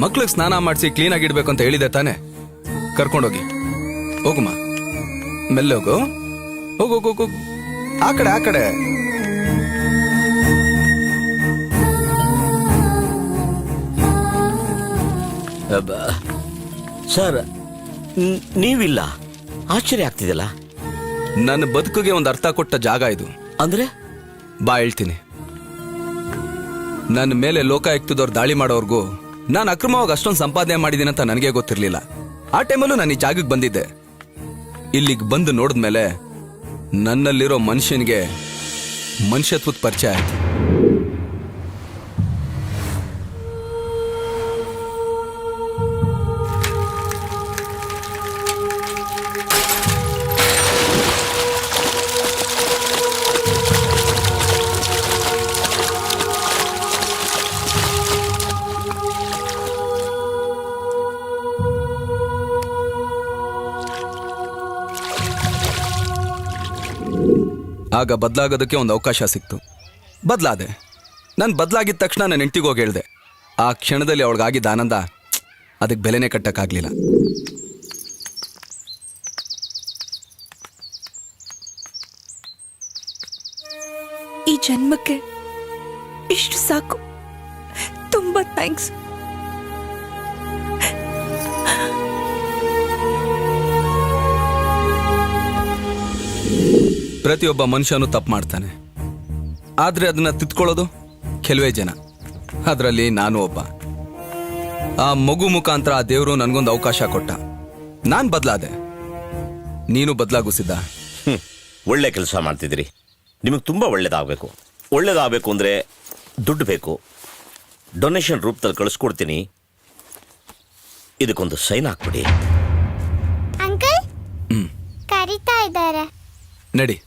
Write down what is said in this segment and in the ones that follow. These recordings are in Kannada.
ಮಕ್ಳಿಗೆ ಸ್ನಾನ ಮಾಡಿಸಿ ಕ್ಲೀನ್ ಆಗಿಡ್ಬೇಕು ಅಂತ ಹೇಳಿದೆ ತಾನೆ. ಕರ್ಕೊಂಡೋಗಿ ಹೋಗುಮ್ಮ, ಮೆಲ್ಲೆ ಹೋಗು. ಹೋಗು ಹೋಗು ಹೋಗು, ಆ ಕಡೆ ಆ ಕಡೆ. ಸರ್, ನೀವಿಲ್ಲ, ಆಶ್ಚರ್ಯ ಆಗ್ತಿದೆಯಲ್ಲ. ನನ್ನ ಬದುಕಿಗೆ ಒಂದು ಅರ್ಥ ಕೊಟ್ಟ ಜಾಗ ಇದು. ಅಂದ್ರೆ ಬಾ ಹೇಳ್ತೀನಿ. ನನ್ನ ಮೇಲೆ ಲೋಕಾಯುಕ್ತದವ್ರು ದಾಳಿ ಮಾಡೋರ್ಗೂ ನಾನು ಅಕ್ರಮವಾಗಿ ಅಷ್ಟೊಂದು ಸಂಪಾದನೆ ಮಾಡಿದ್ದೀನಿ ಅಂತ ನನಗೆ ಗೊತ್ತಿರಲಿಲ್ಲ. ಆ ಟೈಮಲ್ಲೂ ನಾನು ಈ ಜಾಗಕ್ಕೆ ಬಂದಿದ್ದೆ. ಇಲ್ಲಿಗೆ ಬಂದು ನೋಡಿದ್ಮೇಲೆ ನನ್ನಲ್ಲಿರೋ ಮನುಷ್ಯನಿಗೆ ಮನುಷ್ಯತ್ವದ ಪರಿಚಯ ಆಯ್ತು. ಆಗ ಬದಲಾಗೋದಕ್ಕೆ ಒಂದು ಅವಕಾಶ ಸಿಕ್ತು. ಬದಲಾದೆ. ನಾನು ಬದಲಾಗಿದ ತಕ್ಷಣ ನನ್ನ ಹೆಂಡ್ತಿಗೆ ಹೋಗಿ ಹೇಳಿದೆ. ಆ ಕ್ಷಣದಲ್ಲಿ ಅವಳಿಗಾಗಿದ್ದ ಆನಂದ ಅದಕ್ಕೆ ಬೆಲೆನೇ ಕಟ್ಟಕ್ಕಾಗಲಿಲ್ಲ. ಈ ಜನ್ಮಕ್ಕೆ ಇಷ್ಟು ಸಾಕು. ತುಂಬಾ ಥ್ಯಾಂಕ್ಸ್. ಪ್ರತಿಯೊಬ್ಬ ಮನುಷ್ಯನು ತಪ್ಪು ಮಾಡ್ತಾನೆ, ಆದ್ರೆ ಅದನ್ನ ತಿದ್ಕೊಳ್ಳೋದು ಕೆಲವೇ ಜನ. ಅದರಲ್ಲಿ ನಾನು ಒಬ್ಬ. ಆ ಮಗು ಮುಖಾಂತರ ಆ ದೇವರು ನನಗೊಂದು ಅವಕಾಶ ಕೊಟ್ಟ. ನಾನು ಬದಲಾದೆ, ನೀನು ಬದಲಾಗುಸಿದ್ದ. ಒಳ್ಳೆ ಕೆಲಸ ಮಾಡ್ತಿದ್ದೀರಿ. ನಿಮಗೆ ತುಂಬಾ ಒಳ್ಳೇದಾಗಬೇಕು. ಒಳ್ಳೇದಾಗಬೇಕು ಅಂದ್ರೆ ದುಡ್ಡು ಬೇಕು. ಡೊನೇಷನ್ ರೂಪದಲ್ಲಿ ಕಳಿಸ್ಕೊಡ್ತೀನಿ. ಇದಕ್ಕೊಂದು ಸೈನ್ ಹಾಕ್ಬಿಡಿ. ಅಂಕಲ್ ಕರೀತಾ ಇದ್ದಾರೆ. ನಡಿ.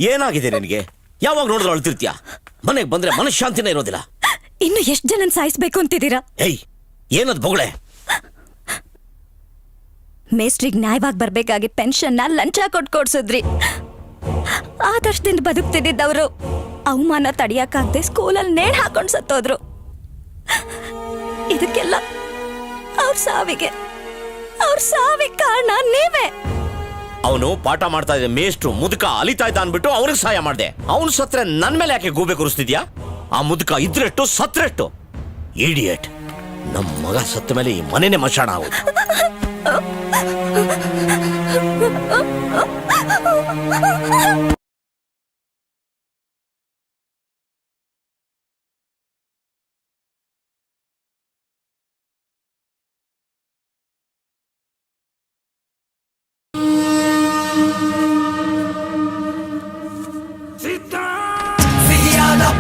ಏನಾಗಿದೆ ನಿನಗೆ? ಯಾವಾಗ ನೋಡಿದ್ರು ಅಳ್ತಿರ್ತೀಯ. ಮನೆಗೆ ಬಂದ್ರೆ ಮನಃಶಾಂತಿನೇ ಇರೋದಿಲ್ಲ. ಇನ್ನು ಎಷ್ಟು ಜನ ಸಾಯಿಸ್ಬೇಕು ಅಂತಿದ್ದೀರಾ? ಏಯ್, ಏನದ್ ಬೊಗಳೆ? ಮೇಸ್ಟ್ರಿಗೆ ನ್ಯಾಯವಾಗಿ ಬರ್ಬೇಕಾಗಿ ಪೆನ್ಷನ್ನ ಲಂಚ ಕೊಡ್ಸಿದ್ರಿ. ಆದರ್ಶದಿಂದ ಬದುಕ್ತಿದ್ದವರು ಅವಮಾನ ತಡಿಯಕ್ಕಾಗದೆ ಸ್ಕೂಲಲ್ಲಿ ನೇಣು ಹಾಕೊಂಡು ಸತ್ತೋದ್ರು. ಇದಕ್ಕೆಲ್ಲ ಅವ್ರ ಸಾವಿಗೆ ಕಾರಣ ನೀವೇ. ಅವನು ಪಾಠ ಮಾಡ್ತಾ ಇದ್ದ ಮೇಷ್ಟ್ರು ಮುದುಕ ಅಲಿತಾ ಇದ್ದ ಅನ್ಬಿಟ್ಟು ಅವ್ರಿಗೆ ಸಹಾಯ ಮಾಡ್ದೆ. ಅವನು ಸತ್ರೆ ನನ್ ಮೇಲೆ ಯಾಕೆ ಗೂಬೆ ಕೂರಿಸ್ತಿದ್ಯಾ? ಆ ಮುದುಕ ಇದ್ರೆಷ್ಟು ಸತ್ರೆಷ್ಟು. ಇಡಿಯಟ್. ನಮ್ಮ ಮಗ ಸತ್ತ ಮೇಲೆ ಈ ಮನೆನೇ ಮಶಾಣ ಆಗೋದು.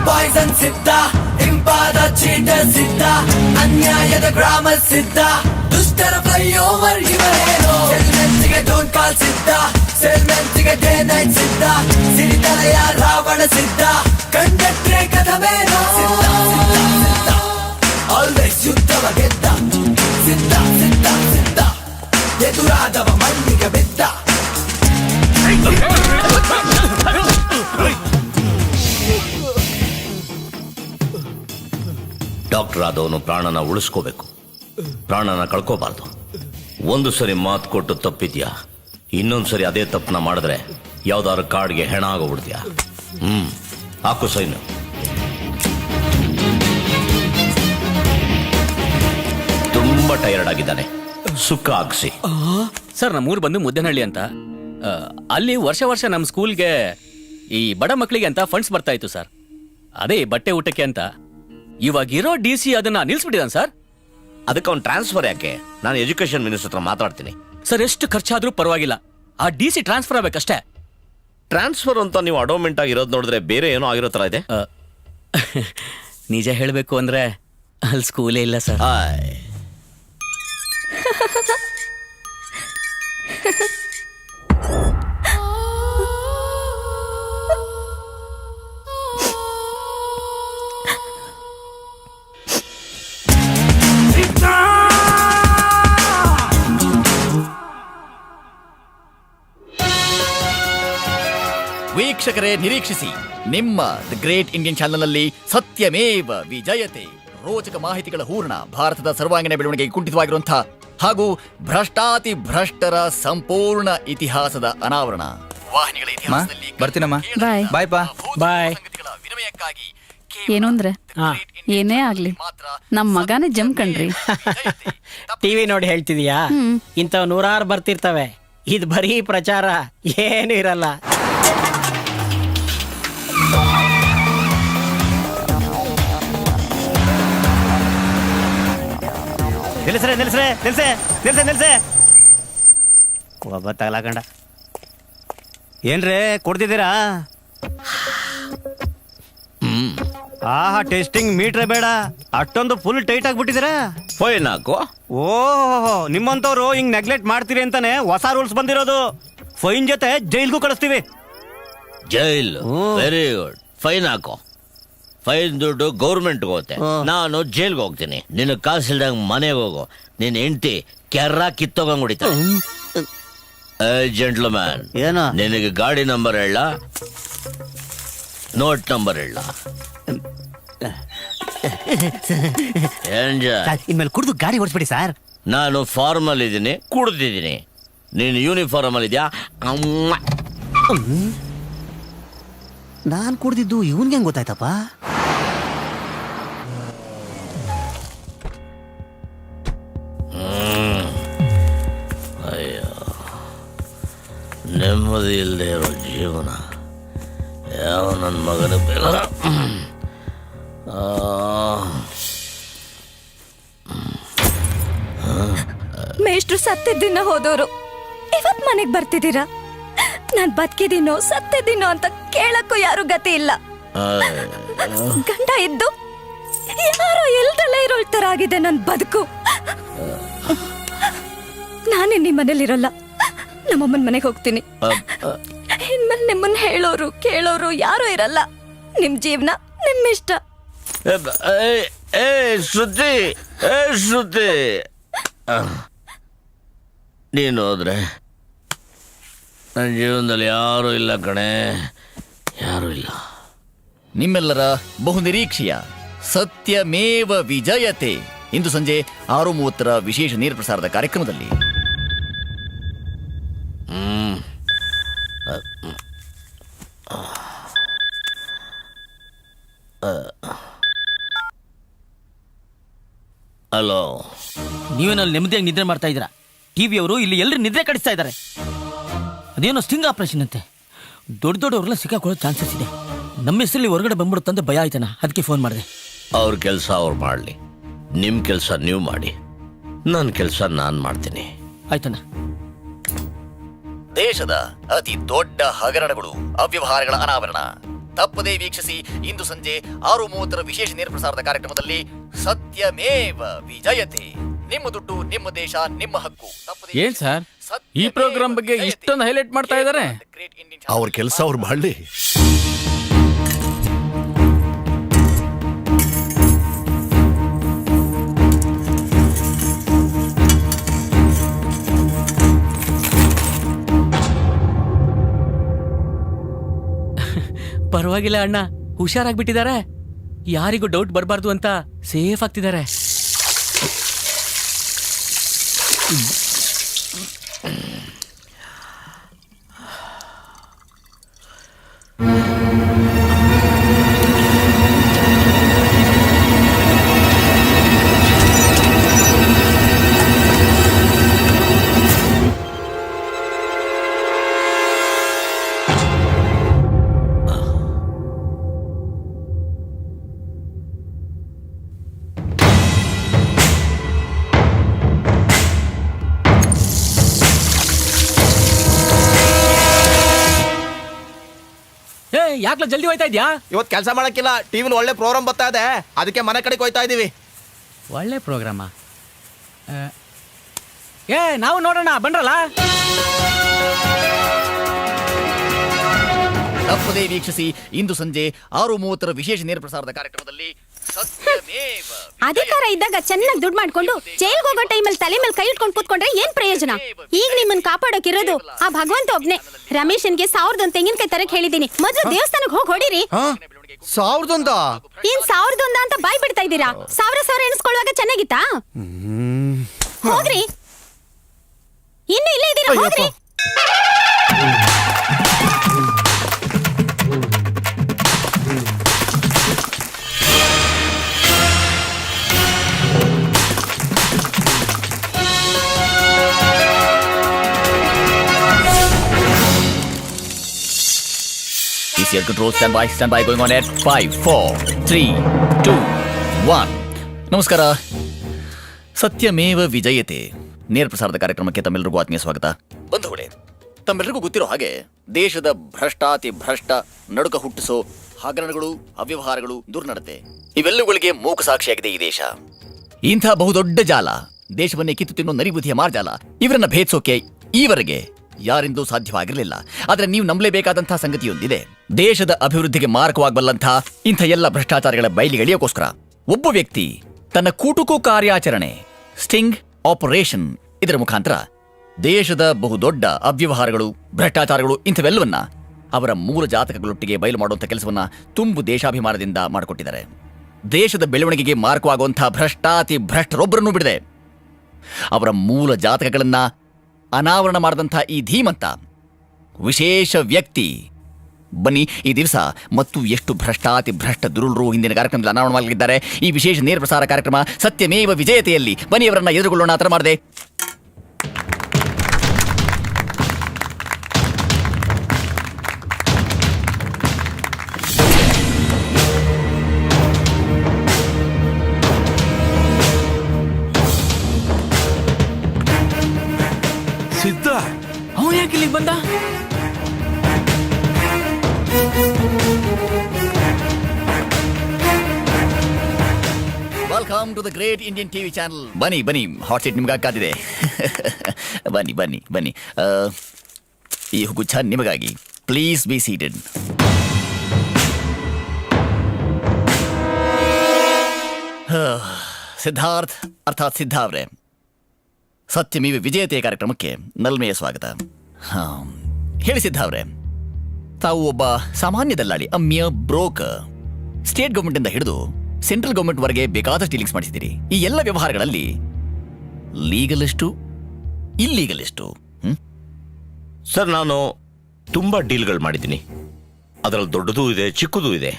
ಪಾಯ್ಸನ್ ಸಿದ್ಧ, ಹಿಂಪಾದ ಚೀಟರ್ ಸಿದ್ಧ, ಅನ್ಯಾಯದ ಗ್ರಾಮ ಸಿದ್ಧ, ದುಷ್ಟರ ಫ್ಲೈಓವರ್ ಇವರೇನೋ. ಸೆಲ್ಮೆನ್ಸಿಗೆ ಡೋಂಟ್ ಕಾಲ್ ಸಿದ್ಧ, ಸೆಲ್ಮೆನ್ಸಿಗೆ ಡೇ ನೈಟ್ ಸಿದ್ಧ, ಸಿರಿತಲೆಯ ರಾವಣ ಸಿದ್ಧ, ಕಂಡಕ್ಟ್ರೆ ಕದವೇನೋ. ಆಲ್ವೇಸ್ ಯುದ್ಧವ ಗೆದ್ದ ಸಿದ್ಧ ಸಿದ್ಧ ಸಿದ್ಧ, ಎದುರಾದವ ಮಣ್ಣಿಗೆ ಬಿದ್ದ. ಡಾಕ್ಟರ್ ಆದವನು ಪ್ರಾಣನ ಉಳಿಸ್ಕೋಬೇಕು, ಪ್ರಾಣನ ಕಳ್ಕೋಬಾರ್ದು. ಒಂದು ಸರಿ ಮಾತು ಕೊಟ್ಟು ತಪ್ಪಿದ್ಯಾ, ಇನ್ನೊಂದು ಸರಿ ಅದೇ ತಪ್ಪನ ಮಾಡಿದ್ರೆ ಯಾವ್ದಾದ್ರು ಕಾರ್ಡ್ಗೆ ಹೆಣ ಆಗೋಗ್ಬಿಡ್ತೀಯಾ. ಹಾಕು ಸೈನು. ತುಂಬಾ ಟಯರ್ಡ್ ಆಗಿದ್ದಾನೆ, ಸುಕ್ಕ ಹಾಕ್ಸಿ. ಸರ್, ನಮ್ಮೂರು ಬಂದು ಮುದ್ದನಹಳ್ಳಿ ಅಂತ. ಅಲ್ಲಿ ವರ್ಷ ವರ್ಷ ನಮ್ಮ ಸ್ಕೂಲ್ಗೆ ಈ ಬಡ ಮಕ್ಕಳಿಗೆ ಅಂತ ಫಂಡ್ಸ್ ಬರ್ತಾ ಇತ್ತು ಸರ್. ಅದೇ ಬಟ್ಟೆ ಊಟಕ್ಕೆ ಅಂತ. ಇವಾಗಿರೋ DC ಅದನ್ನ ನಿಲ್ಸ್ಬಿಟ್ಟಿದ್ದಾನೆ ಸರ್. ಅದಕ್ಕೆ ಅವ್ನು ಟ್ರಾನ್ಸ್ಫರ್ ಯಾಕೆ? ನಾನು ಎಜುಕೇಶನ್ ಮಿನಿಸ್ಟರ್ ಹತ್ರ ಮಾತಾಡ್ತೀನಿ. ಸರ್, ಎಷ್ಟು ಖರ್ಚಾದ್ರೂ ಪರವಾಗಿಲ್ಲ, ಆ DC ಟ್ರಾನ್ಸ್ಫರ್ ಆಗ್ಬೇಕಷ್ಟೇ. ಟ್ರಾನ್ಸ್ಫರ್ ಅಂತ ನೀವು ಅಡೋಮೆಂಟ್ ಆಗಿರೋದು ನೋಡಿದ್ರೆ ಬೇರೆ ಏನೋ ಆಗಿರೋ ತರ ಇದೆ. ನಿಜ ಹೇಳಬೇಕು ಅಂದ್ರೆ ಅಲ್ಲಿ ಸ್ಕೂಲೇ ಇಲ್ಲ ಸರ್. ವೀಕ್ಷಕರೇ ನಿರೀಕ್ಷಿಸಿ ನಿಮ್ಮ ದ ಗ್ರೇಟ್ ಇಂಡಿಯನ್ ಚಾನೆಲ್ನಲ್ಲಿ ಸತ್ಯಮೇವ ವಿಜಯತೆ ರೋಚಕ ಮಾಹಿತಿಗಳ ಹೂರಣ, ಭಾರತದ ಸರ್ವಾಂಗೀಣ ಬೆಳವಣಿಗೆಗೆ ಕುಂಠಿತವಾಗಿರುವಂತಹ ಹಾಗೂ ಭ್ರಷ್ಟಾತಿ ಭ್ರಷ್ಟರ ಸಂಪೂರ್ಣ ಇತಿಹಾಸದ ಅನಾವರಣ. ವಾಹಿನಿಗಳ ಇತಿಹಾಸದಲ್ಲಿ ಬರ್ತೀನಮ್ಮ. ಬಾಯ್. ಬಾಯ್ ಪಾ. ಬಾಯ್. ಸಂಗತಿಗಳ ವಿನಿಮಯಕ್ಕಾಗಿ ಏನು ಅಂದ್ರೆ ಏನೇ ಆಗ್ಲಿ ನಮ್ ಮಗನೇ ಜಮ್ ಕಣ್ರಿ. ಟಿವಿ ನೋಡಿ ಹೇಳ್ತಿದೀಯಾ? ಇಂಥವ್ 100 ಬರ್ತಿರ್ತವೆ. ಇದು ಬರೀ ಪ್ರಚಾರ, ಏನು ಇರಲ್ಲ. ನಿಲ್ಸೆ ಒಬ್ಬ ತಗಲಾಕಂಡ. ಏನ್ರೇ ಕೊಡ್ತಿದ್ದೀರಾ? ಆಹಾ, ಟೆಸ್ಟಿಂಗ್ ಮೀಟ್ರೇ ಬೇಡ, ಅಷ್ಟೊಂದು ಫುಲ್ ಟೈಟ್ ಆಗ್ಬಿಟ್ಟಿದ್ದೀರಾ. ಫೈನ್ ಹಾಕು. ಓಹೋ, ನಿಮ್ಮಂತವ್ರು ಹಿಂಗ್ ನೆಗ್ಲೆಕ್ಟ್ ಮಾಡ್ತೀರಿ ಅಂತಾನೆ ಹೊಸ ರೂಲ್ಸ್ ಬಂದಿರೋದು. ಫೈನ್ ಜೊತೆ ಜೈಲ್ಗೂ ಕಳಿಸ್ತೀವಿ. ಜೈಲ್? Very good. ಫೈನ್ ಹಾಕು. ಫೈನ್ ದುಡ್ಡು ಗೌರ್ಮೆಂಟ್ಗೆ ಹೋಗುತ್ತೆ, ನಾನು ಜೈಲ್ಗೆ ಹೋಗ್ತೀನಿ. ನಿನ್ನ ಕಾಸಿಲ್ದಂಗ್ ಮನೆಗೆ ಹೋಗು. ನಿನ್ನ ಹೆಂಡತಿ ಕೆರ್ರ ಕಿತ್ತೋಗಂಗ್ ಹೊಡಿತ. ಜೆಂಟ್ಲ್ಮ್ಯಾನ್, ಏನು? ನಿನಗೆ ಗಾಡಿ ನಂಬರ್ ಹೇಳ, ನೋಟ್ ನಂಬರ್ ಹೇಳ. ಇನ್ಮೇಲೆ ಕುಡಿದು ಗಾಡಿ ಓಡಿಸ್ಬಿಡಿ ಸರ್. ನಾನು ಫಾರ್ಮಲ್ ಇದ್ದೀನಿ, ಕುಡ್ದಿದ್ದೀನಿ. ನೀನು ಯೂನಿಫಾರ್ಮ್ ಅಲ್ಲಿ ಇದೆಯಾ? ನಾನ್ ಕುಡ್ದಿದ್ದು ಇವನ್ಗೆ ಹೆಂಗ್ ಗೊತ್ತಾಯ್ತಪ್ಪ? ಅಯ್ಯೋ, ನೆಮ್ಮದಿ ಇಲ್ಲದೆ ಇರೋ ಜೀವನ ಯಾವ ನನ್ನ ಮಗನ ಬೇಗ. ಮೇಷ್ಟ್ರು ಸತ್ತಿದ್ದಿನ ಹೋದವರು ಇವತ್ ಮನೆಗ್ ಬರ್ತಿದ್ದೀರಾ? ನಾನ್ ಬದುಕಿದ್ದೀನೋ ಸತ್ತಿದ್ದೀನೋ ಅಂತ ಕೇಳಕ್ಕೂ ಯಾರು ಗತಿ ಇಲ್ಲ. ಗಂಡ ಇದ್ದು ಯಾರೋ ಎಲ್ದಲ್ಲೇ ಇರೋಳ್ ತರ ಆಗಿದೆ ನನ್ ಬದುಕು. ನಾನೇ ನಿಮ್ ಮನೇಲಿರಲ್ಲ, ನಮ್ಮಮ್ಮನ ಮನೆಗೆ ಹೋಗ್ತೀನಿ. ಇನ್ಮೇಲೆ ನಿಮ್ಮನ್ನ ಹೇಳೋರು ಕೇಳೋರು ಯಾರು ಇರಲ್ಲ. ನಿಮ್ ಜೀವನ ನಿಮ್ಮಿಷ್ಟ. ಶ್ರುತಿ, ಶ್ರುತಿ, ನೀನು ಹೋದ್ರೆ ನನ್ನ ಜೀವನದಲ್ಲಿ ಯಾರೂ ಇಲ್ಲ ಕಣೆ, ಯಾರೂ ಇಲ್ಲ. ನಿಮ್ಮೆಲ್ಲರ ಬಹುನಿರೀಕ್ಷೆಯ ಸತ್ಯಮೇವ ವಿಜಯತೆ ಇಂದು ಸಂಜೆ 6:30 ವಿಶೇಷ ನೇರ ಪ್ರಸಾರದ ಕಾರ್ಯಕ್ರಮದಲ್ಲಿ. ಹಲೋ, ನೀವೇನಲ್ಲಿ ನೆಮ್ಮದಿಯಾಗಿ ನಿದ್ರೆ ಮಾಡ್ತಾ ಇದ್ದೀರಾ? ಟಿವಿಯವರು ಇಲ್ಲಿ ಎಲ್ಲರೂ ನಿದ್ರೆ ಕಡಿಸ್ತಾ ಇದ್ದಾರೆ. ಅದೇನೋ ಸ್ಟಿಂಗ್ ಆಪರೇಷನ್ ಅಂತೆ. ದೊಡ್ಡ ದೊಡ್ಡವ್ರೆಲ್ಲ ಸಿಕ್ಕಾಕೊಳ್ಳೋ ಚಾನ್ಸಸ್ ಇದೆ. ನಮ್ಮ ಹೆಸರಲ್ಲಿ ಹೊರಗಡೆ ಬಂದ್ಬಿಡುತ್ತಂತ ಭಯ ಆಯ್ತಾನ, ಅದಕ್ಕೆ ಫೋನ್ ಮಾಡಿದೆ. ಅವ್ರ ಕೆಲಸ ಅವ್ರು ಮಾಡಲಿ, ನಿಮ್ಮ ಕೆಲಸ ನೀವು ಮಾಡಿ, ನನ್ನ ಕೆಲಸ ನಾನು ಮಾಡ್ತೀನಿ. ಆಯ್ತಣ್ಣ. ದೇಶದ ಅತಿ ದೊಡ್ಡ ಹಗರಣಗಳು, ಅವ್ಯವಹಾರಗಳ ಅನಾವರಣ. ತಪ್ಪದೇ ವೀಕ್ಷಿಸಿ ಇಂದು ಸಂಜೆ 6:30 ವಿಶೇಷ ನೇರ ಪ್ರಸಾರದ ಕಾರ್ಯಕ್ರಮದಲ್ಲಿ ಸತ್ಯಮೇವ ವಿಜಯತೆ. ನಿಮ್ಮ ದುಡ್ಡು, ನಿಮ್ಮ ದೇಶ, ನಿಮ್ಮ ಹಕ್ಕು. ಏನ್ ಸರ್ ಈ ಪ್ರೋಗ್ರಾಮ್ ಬಗ್ಗೆ ಇಷ್ಟೊಂದು ಹೈಲೈಟ್ ಮಾಡ್ತಾ ಇದ್ದಾರೆ? ಅವ್ರ ಕೆಲಸ ಅವ್ರು ಮಾಡಲಿ. ಪರವಾಗಿಲ್ಲ ಅಣ್ಣ, ಹುಷಾರಾಗ್ಬಿಟ್ಟಿದ್ದಾರೆ. ಯಾರಿಗೂ ಡೌಟ್ ಬರಬಾರ್ದು ಅಂತ ಸೇಫ್ ಆಗ್ತಿದ್ದಾರೆ. ಯಾಕ್ಲ ಜಲ್ದಿ ಹೋಯ್ತಾ ಇದ್ಯಾ? ಇವತ್ತು ಕೆಲಸ ಮಾಡಕ್ಕಿಲ್ಲ, ಟಿವಿನ ಒಳ್ಳೆ ಪ್ರೋಗ್ರಾಮ್ ಬರ್ತಾ ಇದೆ, ಅದಕ್ಕೆ ಮನೆ ಕಡೆಗೆ ಹೋಯ್ತಾ ಇದೀವಿ. ಒಳ್ಳೆ ಪ್ರೋಗ್ರಾಮ. ನಾವು ನೋಡೋಣ ಬನ್ರಲ್ಲ. ತಪ್ಪದೇ ವೀಕ್ಷಿಸಿ ಇಂದು ಸಂಜೆ 6:30 ವಿಶೇಷ ನೇರ ಪ್ರಸಾರದ ಕಾರ್ಯಕ್ರಮದಲ್ಲಿ ಅಧಿಕಾರ ಇದ್ದಾಗ ಚೆನ್ನಾಗಿ ದುಡ್ಡು ಮಾಡ್ಕೊಂಡು ಜೈಲ್ಗೆ ಹೋಗೋ ಟೈಮಲ್ಲಿ ತಲೆ ಮೇಲೆ ಕೈ ಇಟ್ಕೊಂಡು ಕೂತ್ಕೊಂಡ್ರೆ ಏನ್ ಪ್ರಯೋಜನ? ಈಗ ನಿಮ್ಮನ್ನ ಕಾಪಾಡೋಕಿರೋದು ಆ ಭಗವಂತ ಒಬ್ನೇ. ರಮೇಶನ್ಗೆ 1000 ತೆಂಗಿನಕಾಯಿ ತರಕ್ ಹೇಳಿದೀನಿ. ಮೊದ್ಲು ದೇವಸ್ಥಾನಕ್ಕೆ ಹೋಗಿ ಹೊಡಿರಿ. 1000 ಏನ್ 1000 ಅಂತ ಬಾಯ್ ಬಿಡ್ತಾ ಇದ್ದೀರಾ? 1000 ಎಣಿಸ್ಕೊಳ್ಳುವಾಗ ಚೆನ್ನಾಗಿತ್ತಾ? ಹೋಗ್ರಿ, ಇನ್ನು ಇಲ್ಲೇ ಇದ್ದೀರಾ, ಹೋಗ್ರಿ. ECR control stand by going on at 5 4 3 2 1. ನಮಸ್ಕಾರ. ಸತ್ಯಮೇವ ವಿಜಯತೆ ನೇರ ಪ್ರಸಾರದ ಕಾರ್ಯಕ್ರಮಕ್ಕೆ ತಮ್ಮೆಲ್ಲರಿಗೂ ಆತ್ಮೀಯ ಸ್ವಾಗತ. ಬಂಧುಗಳೇ, ತಮ್ಮೆಲ್ಲರಿಗೂ ಗೊತ್ತಿರೋ ಹಾಗೆ ದೇಶದ ಭ್ರಷ್ಟಾತಿ ಭ್ರಷ್ಟ ನಡುಕ ಹುಟ್ಟಿಸೋ ಹಗರಣಗಳು, ಅವ್ಯವಹಾರಗಳು, ದುರ್ನಡತೆ ಇವೆಲ್ಲವುಗಳಿಗೆ ಮೂಕ ಸಾಕ್ಷಿಯಾಗಿದೆ ಈ ದೇಶ. ಇಂಥ ಬಹುದೊಡ್ಡ ಜಾಲ, ದೇಶವನ್ನೇ ಕಿತ್ತು ತಿನ್ನೋ ನರಿಬುದ್ಧಿಯ ಮಾರ್ಜಾಲ, ಇವರನ್ನ ಭೇದಿಸೋಕೆ ಈವರೆಗೆ ಯಾರಿಂದೂ ಸಾಧ್ಯವಾಗಿರಲಿಲ್ಲ. ಆದರೆ ನೀವು ನಂಬಲೇಬೇಕಾದಂತಹ ಸಂಗತಿಯೊಂದಿದೆ. ದೇಶದ ಅಭಿವೃದ್ಧಿಗೆ ಮಾರಕವಾಗಬಲ್ಲಂಥ ಇಂಥ ಎಲ್ಲ ಭ್ರಷ್ಟಾಚಾರಗಳ ಬಯಲಿಗೆಳೆಯೋಕೋಸ್ಕರ ಒಬ್ಬ ವ್ಯಕ್ತಿ ತನ್ನ ಕೂಟುಕು ಕಾರ್ಯಾಚರಣೆ ಸ್ಟಿಂಗ್ ಆಪರೇಷನ್ ಇದರ ಮುಖಾಂತರ ದೇಶದ ಬಹುದೊಡ್ಡ ಅವ್ಯವಹಾರಗಳು, ಭ್ರಷ್ಟಾಚಾರಗಳು ಇಂಥವೆಲ್ಲವನ್ನ ಅವರ ಮೂಲ ಜಾತಕಗಳೊಟ್ಟಿಗೆ ಬಯಲು ಮಾಡುವಂಥ ಕೆಲಸವನ್ನ ತುಂಬು ದೇಶಾಭಿಮಾನದಿಂದ ಮಾಡಿಕೊಟ್ಟಿದ್ದಾರೆ. ದೇಶದ ಬೆಳವಣಿಗೆಗೆ ಮಾರಕವಾಗುವಂತಹ ಭ್ರಷ್ಟಾತಿ ಭ್ರಷ್ಟರೊಬ್ಬರನ್ನು ಬಿಡದೆ ಅವರ ಮೂಲ ಜಾತಕಗಳನ್ನ ಅನಾವರಣ ಮಾಡಿದಂಥ ಈ ಧೀಮಂತ ವಿಶೇಷ ವ್ಯಕ್ತಿ ಬನ್ನಿ ಈ ದಿವಸ ಮತ್ತು ಎಷ್ಟು ಭ್ರಷ್ಟಾತಿ ಭ್ರಷ್ಟ ದುರುಳರು ಹಿಂದಿನ ಕಾರ್ಯಕ್ರಮದಲ್ಲಿ ಅನಾವರಣವಾಗಿದ್ದಾರೆ. ಈ ವಿಶೇಷ ನೇರ ಪ್ರಸಾರ ಕಾರ್ಯಕ್ರಮ ಸತ್ಯಮೇವ ವಿಜಯತೆಯಲ್ಲಿ ಬನ್ನಿ ಅವರನ್ನ ಎದುರುಗೊಳ್ಳೋಣ. ಆತರ ಮಾಡಿದೆ. ಸಿದ್ಧ ಅವನು ಯಾಕೆ ಇಲ್ಲಿಗೆ ಬಂದ? Welcome to the great Indian TV channel. ಬನ್ನಿ ಬನ್ನಿ, ಹಾಟ್ ಸೀಟ್ ನಿಮ್ಗಾಗಿ ಕಾದಿದೆ. ಬನ್ನಿ ಬನ್ನಿ ಬನ್ನಿ. ಈ ಹುಗುಚ್ಛ ನಿಮಗಾಗಿ. Please be seated. ಸಿದ್ಧಾರ್ಥ್ ಅರ್ಥಾತ್ ಸಿದ್ಧ ಅವರೇ, ಸತ್ಯಮೇವ ವಿಜಯತೆ ಕಾರ್ಯಕ್ರಮಕ್ಕೆ ನಲ್ಮೆಯ ಸ್ವಾಗತ. ಹೇಳಿ ಸಿದ್ಧ ಅವರೇ, ತಾವು ಒಬ್ಬ ಸಾಮಾನ್ಯ ದಲ್ಲಾಳಿ, ಅಮ್ಯ ಬ್ರೋಕರ್. ಸ್ಟೇಟ್ ಗವರ್ಮೆಂಟ್ ಇಂದ ಹಿಡಿದು ಸೆಂಟ್ರಲ್ ಗವರ್ಮೆಂಟ್ ವರೆಗೆ ಬೇಕಾದಷ್ಟು ಡೀಲಿಂಗ್ಸ್ ಮಾಡಿಸಿದ್ದೀರಿ. ಈ ಎಲ್ಲ ವ್ಯವಹಾರಗಳಲ್ಲಿ ಲೀಗಲ್ ಎಷ್ಟು, ಇಲ್ಲೀಗಲ್ ಎಷ್ಟು? ಸರ್, ನಾನು ತುಂಬಾ ಡೀಲ್ಗಳು ಮಾಡಿದ್ದೀನಿ. ಅದರಲ್ಲಿ ದೊಡ್ಡದೂ ಇದೆ, ಚಿಕ್ಕದೂ ಇದೆ.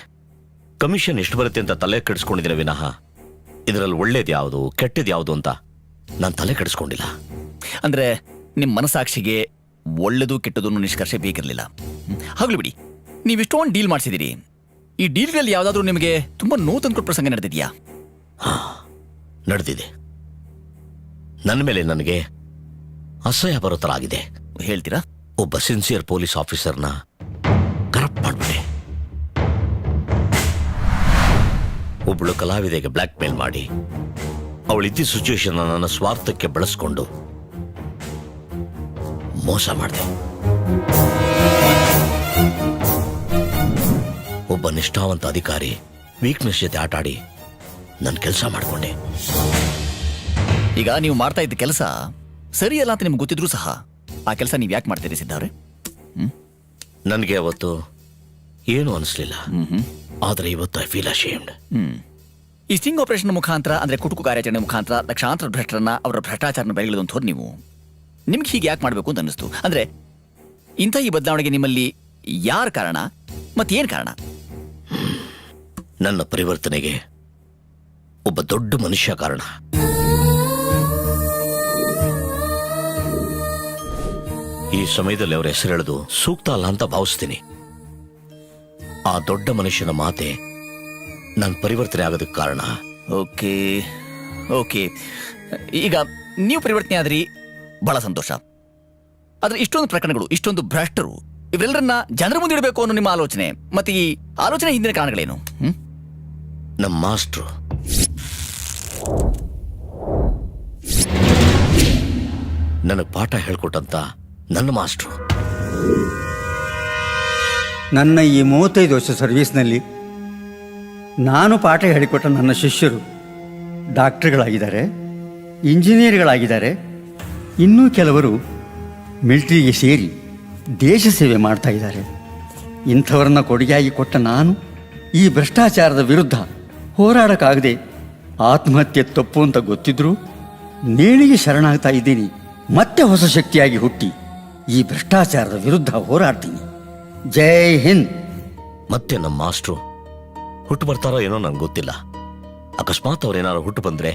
ಕಮಿಷನ್ ಎಷ್ಟು ಬರುತ್ತೆ ಅಂತ ತಲೆ ಕೆಡಿಸ್ಕೊಂಡಿದ್ದೀನಿ ವಿನಃ ಇದರಲ್ಲಿ ಒಳ್ಳೇದು ಯಾವುದು, ಕೆಟ್ಟದ್ದು ಯಾವುದು ಅಂತ ನಾನು ತಲೆ ಕೆಡಿಸ್ಕೊಂಡಿಲ್ಲ. ಅಂದ್ರೆ ನಿಮ್ಮ ಮನಸ್ಸಾಕ್ಷಿಗೆ ಒಳ್ಳೆದು ಕೆಟ್ಟದು ನಿಷ್ಕರ್ಷೆ ಬೇಕಿರಲಿಲ್ಲ. ಹಾಗಲೂ ಬಿಡಿ, ನೀವಿಷ್ಟೊಂದು ಡೀಲ್ ಮಾಡಿಸಿದಿರಿ. ಈ ಡೀಲ್ಗಳಲ್ಲಿ ಯಾವುದಾದ್ರೂ ನಿಮಗೆ ತುಂಬಾ ನೋವು ತಂದುಕೊಟ್ಟ ಪ್ರಸಂಗ ನಡೆದಿದೆಯಾ? ನಡೆದಿದೆ. ನನ್ನ ಮೇಲೆ ನನಗೆ ಅಸಹ್ಯ ಬರೋ ಥರ ಆಗಿದೆ. ಹೇಳ್ತೀರಾ? ಒಬ್ಬ ಸಿನ್ಸಿಯರ್ ಪೊಲೀಸ್ ಆಫೀಸರ್ನ ಕರಪ್ಟ್ ಮಾಡ್ಬಿಟ್ಟೆ. ಒಬ್ಬಳು ಕಲಾವಿದೆಗೆ ಬ್ಲ್ಯಾಕ್ ಮೇಲ್ ಮಾಡಿ ಅವಳಿದ್ದ ಸಿಚುವೇಶನ್ ನನ್ನ ಸ್ವಾರ್ಥಕ್ಕೆ ಬಳಸ್ಕೊಂಡು ಮೋಸ ಮಾಡಿದೆ. ಒಬ್ಬ ನಿಷ್ಠಾವಂತ ಅಧಿಕಾರಿ ವೀಕ್ನೆಸ್ ಜೊತೆ ಆಟಾಡಿ ನನ್ನ ಕೆಲಸ ಮಾಡಿಕೊಂಡೆ. ಈಗ ನೀವು ಮಾಡ್ತಾ ಇದ್ದ ಕೆಲಸ ಸರಿಯಲ್ಲ ಅಂತ ನಿಮ್ಗೆ ಗೊತ್ತಿದ್ರು ಸಹ ಆ ಕೆಲಸ ನೀವು ಯಾಕೆ ಮಾಡ್ತೀರಿ ಸಿದ್ಧಾವ್ರೆ? ನನಗೆ ಅವತ್ತು ಏನು ಅನಿಸ್ಲಿಲ್ಲ. ಆದ್ರೆ ಇವತ್ತು ಐ ಫೀಲ್ ಅಶೇಮ್ಡ್. ಈ ಸ್ಟಿಂಗ್ ಆಪರೇಷನ್ ಮುಖಾಂತರ ಅಂದ್ರೆ ಕುಟುಕು ಕಾರ್ಯಾಚರಣೆ ಮುಖಾಂತರ ಲಕ್ಷಾಂತರ ಭ್ರಷ್ಟರನ್ನ ಅವರ ಭ್ರಷ್ಟಾಚಾರನ ಬೆಳೆಗಳಂತವ್ರು ನೀವು. ನಿಮ್ಗೆ ಹೀಗೆ ಯಾಕೆ ಮಾಡಬೇಕು ಅಂತ ಅನ್ನಿಸ್ತು? ಅಂದ್ರೆ ಇಂಥ ಈ ಬದಲಾವಣೆಗೆ ನಿಮ್ಮಲ್ಲಿ ಯಾರ ಕಾರಣ ಮತ್ತೇನು ಕಾರಣ? ನನ್ನ ಪರಿವರ್ತನೆಗೆ ಒಬ್ಬ ದೊಡ್ಡ ಮನುಷ್ಯ ಕಾರಣ. ಈ ಸಮಯದಲ್ಲಿ ಅವರ ಹೆಸರೆಳೆದು ಸೂಕ್ತ ಅಲ್ಲ ಅಂತ ಭಾವಿಸ್ತೀನಿ. ಆ ದೊಡ್ಡ ಮನುಷ್ಯನ ಮಾತೆ ನನ್ನ ಪರಿವರ್ತನೆ ಆಗೋದಕ್ಕೆ ಕಾರಣ. ಓಕೆ ಓಕೆ, ಈಗ ನೀವು ಪರಿವರ್ತನೆ ಆದ್ರಿ, ಬಹಳ ಸಂತೋಷ. ಆದ್ರೆ ಇಷ್ಟೊಂದು ಪ್ರಕರಣಗಳು, ಇಷ್ಟೊಂದು ಭ್ರಷ್ಟರು, ಇವರೆಲ್ಲರನ್ನ ಜನರ ಮುಂದೆ ಇಡಬೇಕು ಅನ್ನೋ ನಿಮ್ಮ ಆಲೋಚನೆ, ಮತ್ತೆ ಈ ಆಲೋಚನೆ ಹಿಂದಿನ ಕಾರಣಗಳೇನು? ನಮ್ಮ ಮಾಸ್ಟ್ರು ನನಗೆ ಪಾಠ ಹೇಳ್ಕೊಟ್ಟಂತ ನನ್ನ ಮಾಸ್ಟ್ರು. ನನ್ನ ಈ 35 ವರ್ಷ ಸರ್ವೀಸ್ನಲ್ಲಿ ನಾನು ಪಾಠ ಹೇಳಿಕೊಟ್ಟ ನನ್ನ ಶಿಷ್ಯರು ಡಾಕ್ಟರ್ಗಳಾಗಿದ್ದಾರೆ, ಇಂಜಿನಿಯರ್ಗಳಾಗಿದ್ದಾರೆ, ಇನ್ನೂ ಕೆಲವರು ಮಿಲಿಟರಿಗೆ ಸೇರಿ ದೇಶ ಸೇವೆ ಮಾಡ್ತಾ ಇದ್ದಾರೆ. ಇಂಥವ್ರನ್ನ ಕೊಡುಗೆಯಾಗಿ ಕೊಟ್ಟ ನಾನು ಈ ಭ್ರಷ್ಟಾಚಾರದ ವಿರುದ್ಧ ಹೋರಾಡಕ್ಕಾಗದೆ ಆತ್ಮಹತ್ಯೆ ತಪ್ಪು ಅಂತ ಗೊತ್ತಿದ್ರೂ ನೇಣಿಗೆ ಶರಣಾಗ್ತಾ ಇದ್ದೀನಿ. ಮತ್ತೆ ಹೊಸ ಶಕ್ತಿಯಾಗಿ ಹುಟ್ಟಿ ಈ ಭ್ರಷ್ಟಾಚಾರದ ವಿರುದ್ಧ ಹೋರಾಡ್ತೀನಿ. ಜೈ ಹಿಂದ್. ಮತ್ತೆ ನಮ್ಮ ಮಾಸ್ಟ್ರು ಹುಟ್ಟು ಬರ್ತಾರೋ ಏನೋ ನಂಗೆ ಗೊತ್ತಿಲ್ಲ. ಅಕಸ್ಮಾತ್ ಅವ್ರೇನಾದ್ರು ಹುಟ್ಟು ಬಂದ್ರೆ